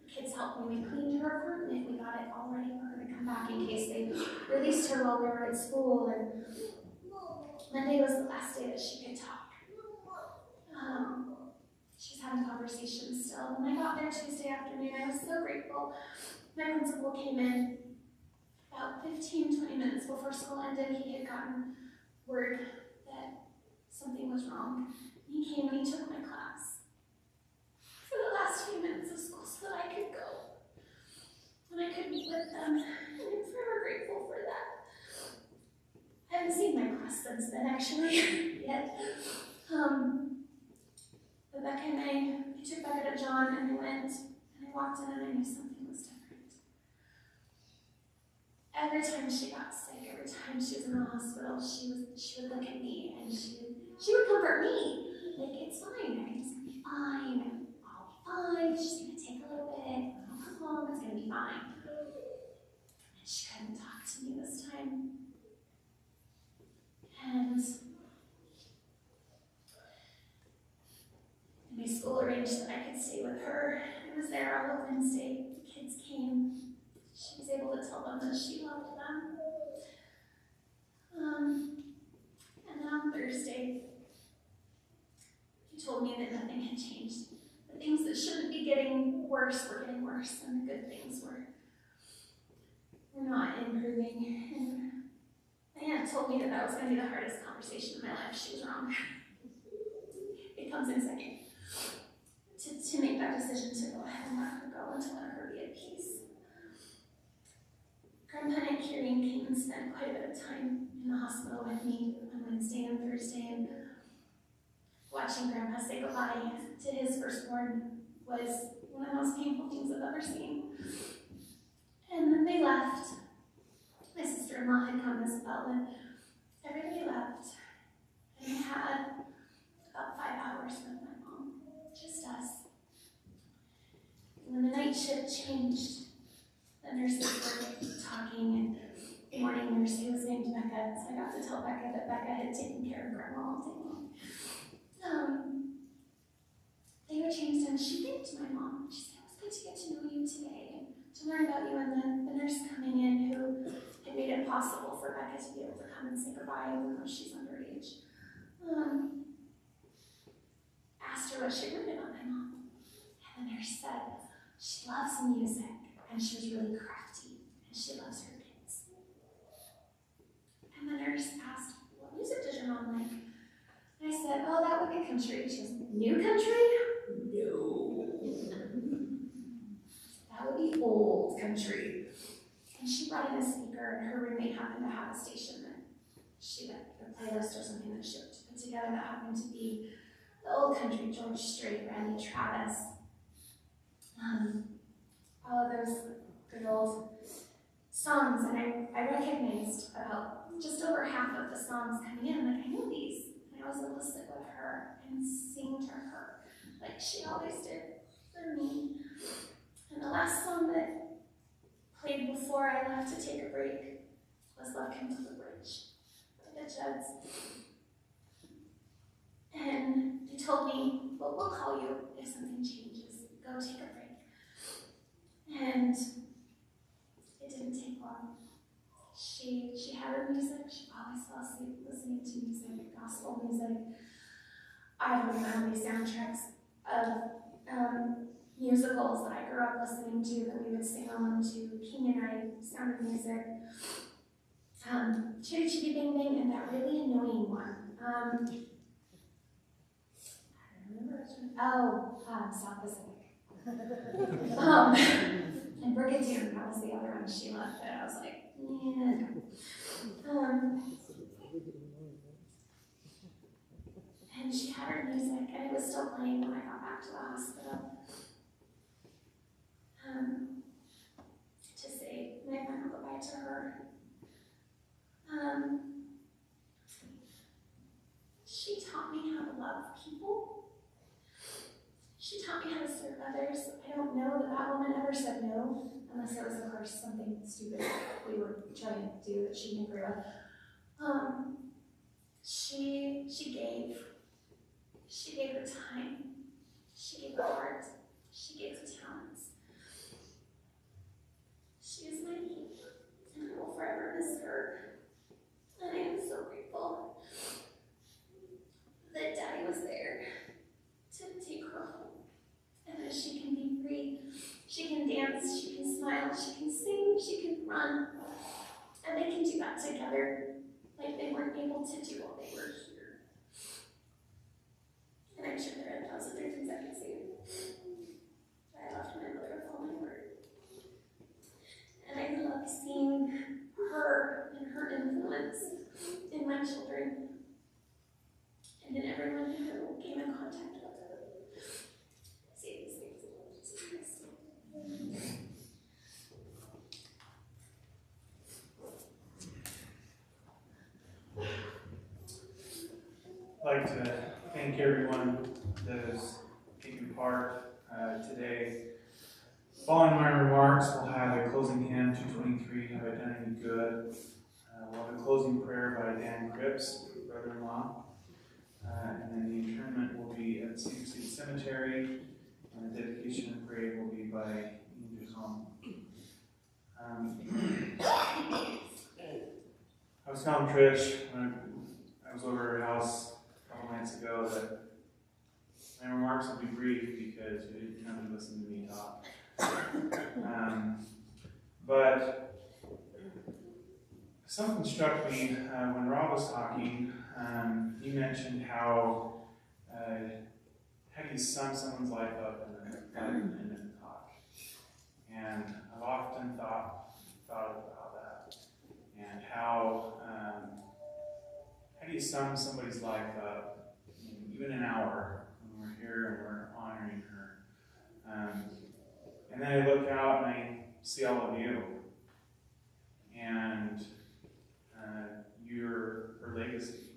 the kids helped me. We cleaned her apartment. We got it all ready for her to come back in case they released her while we were at school. And Monday was the last day that she could talk. She's having conversations still. When I got there Tuesday afternoon, I was so grateful. My principal came in about 15-20 minutes before school ended. He had gotten word that something was wrong. He came and he took my class for the last few minutes of school so that I could go. And I could meet with them. And I'm forever grateful for that. I haven't seen my class since then, actually, yet. But Becca and I took Becca to John, and I went, and I walked in, and I knew something was different. Every time she got sick, every time she was in the hospital, she would look at me, and she would comfort me. like, it's fine, everything's gonna be fine. I'll be fine, it's just gonna take a little bit. I'll come home, it's gonna be fine. And she couldn't talk to me this time. And my school arranged that I could stay with her. I was there all of Wednesday. The kids came. She was able to tell them that she loved them. And then on Thursday, he told me that nothing had changed. The things that shouldn't be getting worse were getting worse, and the good things were not improving. And my aunt told me that that was going to be the hardest conversation of my life. She was wrong. It comes in second. To make that decision to go ahead and let her go and to let her be at peace. Grandpa and Kieran came and spent quite a bit of time in the hospital with me on Wednesday and Thursday, and watching Grandpa say goodbye to his firstborn was one of the most painful things I've ever seen. And then they left. My sister-in-law had come as well, and everybody left. And I had about 5 hours with my mom, just us. And when the night shift changed, the nurses were talking, and the morning nurse, who was named Becca, so I got to tell Becca that Becca had taken care of Grandma all day long. They were changed, and she thanked my mom. She said, it was good to get to know you today, and to learn about you, and the nurse coming in who had made it possible for Becca to be able to come and say goodbye, even though she's underage. Asked her what she learned about my mom. And the nurse said, she loves music, and she was really crafty, and she loves her kids. And the nurse asked, what music does your mom like? And I said, oh, that would be country. She goes, new country? No. That would be old country. And she brought in a speaker, and her roommate happened to have a station that she like a playlist or something that she put together that happened to be the old country, George Strait, Randy Travis. All of those good old songs, and I recognized about just over half of the songs coming in, like I knew these, and I was able to sit with her and sing to her, like she always did for me. And the last song that played before I left to take a break was Love Came to the Bridge by the Judds. And they told me, well, we'll call you if something changes. Go take a break. And it didn't take long. She had her music. She always fell asleep listening to music, gospel music. I have my own soundtracks of musicals that I grew up listening to that we would sing along to. King and I, Sound of Music, Chitty Chitty Bang Bang, and that really annoying one. I don't remember which one. Oh, South Pacific. And Brigadier, that was the other one she loved, but I was like, yeah. And she had her music, and it was still playing when I got back to the hospital. To say my final goodbye to her. She taught me how to love people. She taught me how to serve others. I don't know that woman ever said no, unless it was, of course, something stupid we were trying to do that she didn't agree with. She gave. She gave her time. She gave her heart. She gave her talents. She is my keeper, and I will forever miss her. And I am so grateful that Daddy was there to take her home, and that she can be free. She can dance, she can smile, she can sing, she can run, and they can do that together like they weren't able to do while they were here. And I'm sure there are 1,000 other things I can say. I left my mother with all my heart. And I love seeing her and her influence in my children and in everyone who came in contact with her. Say these things in Jesus' name. I'd like to thank thank everyone that has taken part today. Following my remarks, we'll have a closing hymn, 223, Have I Done Any Good? We'll have a closing prayer by Dan Cripps, brother-in-law. And then the interment will be at Cedar City Cemetery, and the dedication and parade will be by Ian Duham. I was telling Trish when I was over her house a couple nights ago that my remarks will be brief because you didn't come to listen to me talk. But something struck me when Rob was talking. He mentioned how do you sum someone's life up in a 5-minute talk? And I've often thought about that, and how do you sum somebody's life up in even an hour when we're here and we're honoring her? And then I look out and I see all of you, and her legacy,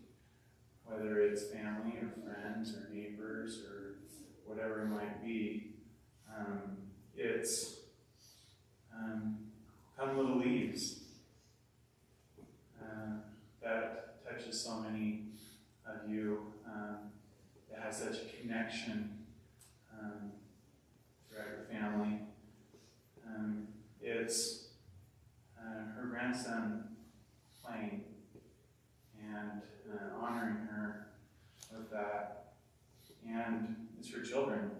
whether it's family or friends or neighbors or whatever it might be. It's come little leaves that touches so many of you, that has such a connection throughout your family. It's her grandson playing and honoring her with that, and it's her children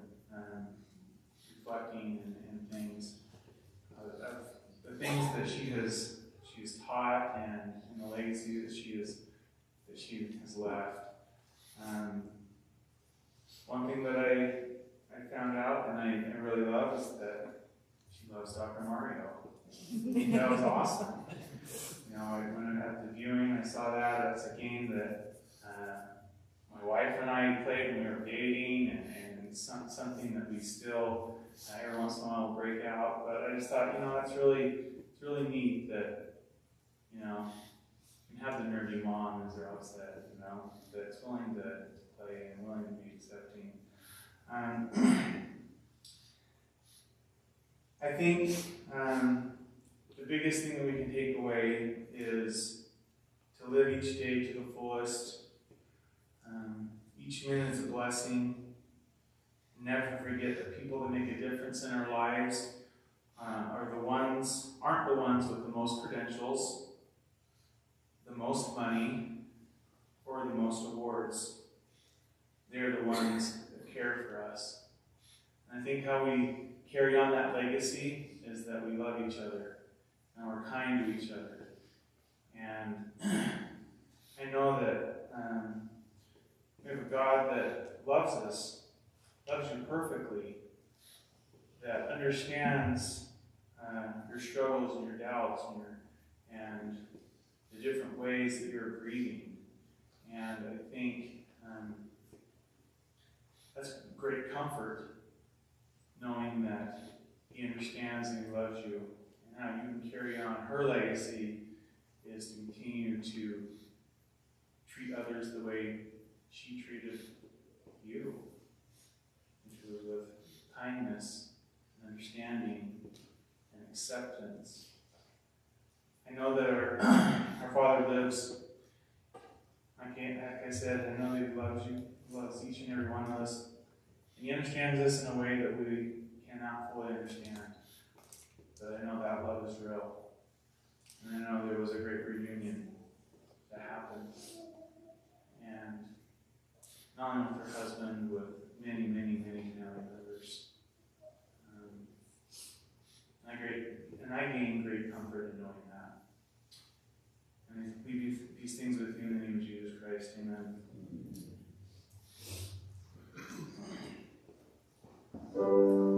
reflecting and things of the things that she's taught and the legacy that she has left. One thing that I found out and I really love is that she loves Dr. Mario. That was awesome. When at the viewing I saw that. That's a game that my wife and I played when we were dating, and something that we still every once in a while will break out. But I just thought, it's really neat that you can have the nerdy mom, as Rob said, that's willing to play and willing to be accepting. I think the biggest thing that we can take away is to live each day to the fullest. Each minute is a blessing. Never forget that people that make a difference in our lives aren't the ones with the most credentials, the most money, or the most awards. They're the ones that care for us. And I think how we carry on that legacy is that we love each other and we're kind to each other. And I know that we have a God that loves us, loves you perfectly, that understands your struggles and your doubts and the different ways that you're grieving. And I think that's great comfort, knowing that He understands and He loves you, and how you can carry on. Her legacy is to continue to treat others the way she treated you, which was with kindness and understanding and acceptance. I know that our Father lives. Like I said, I know that He loves you. He loves each and every one of us. And He understands us in a way that we cannot fully understand. But I know that love is real. And I know there was a great reunion that happened. And not only with her husband, with many, many, many family members. And I gained great comfort in knowing that. And I leave these things with you in the name of Jesus Christ. Amen. Thank you.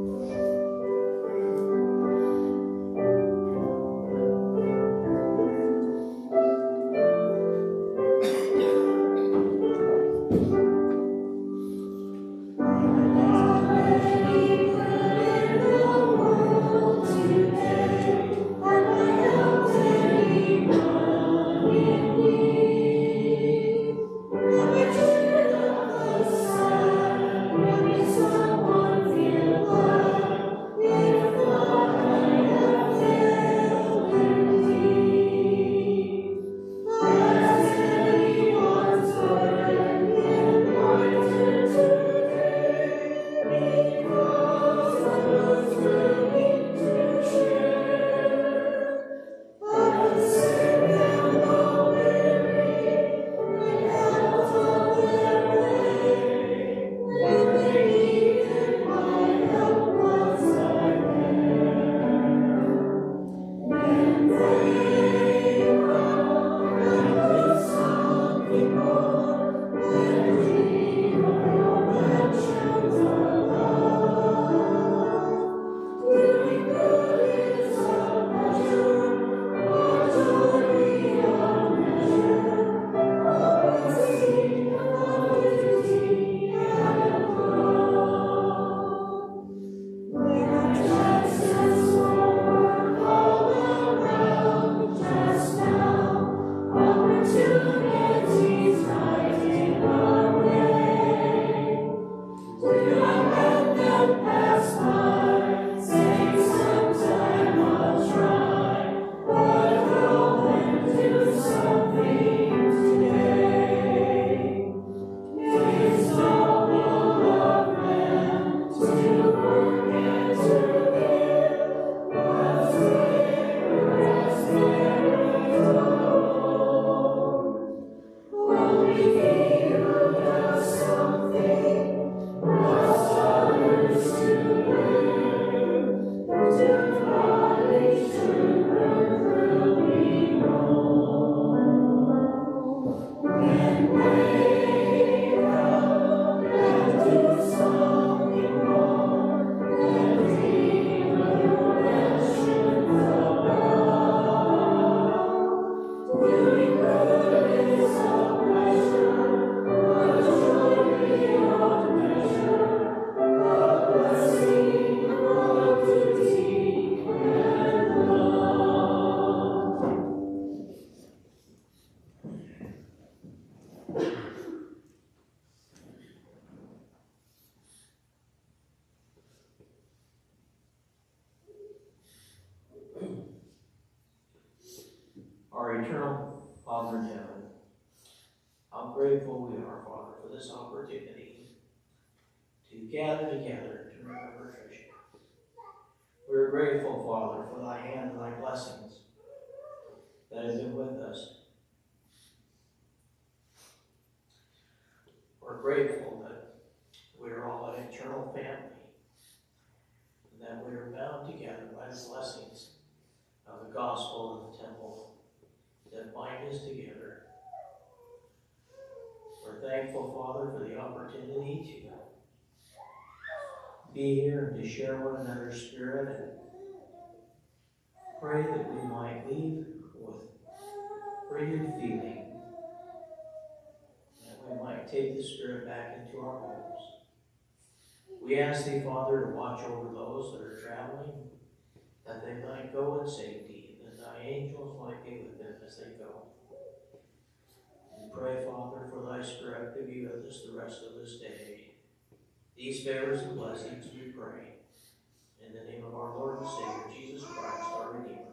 Our eternal Father in heaven, how grateful we are, Father, for this opportunity to gather together to remember Tricia. We're grateful, Father, for thy hand and thy blessings that have been with us. We're grateful that we're all an eternal family, and that we are bound together by the blessings of the gospel and the temple that bind us together. We're thankful, Father, for the opportunity to be here and to share one another's spirit, and pray that we might leave with renewed feeling, that we might take the Spirit back into our homes. We ask thee, Father, to watch over those that are traveling, that they might go in safety, and that thy angels might be with them as they go. We pray, Father, for thy Spirit to be with us the rest of this day. These favors and blessings we pray. In the name of our Lord and Savior, Jesus Christ, our Redeemer.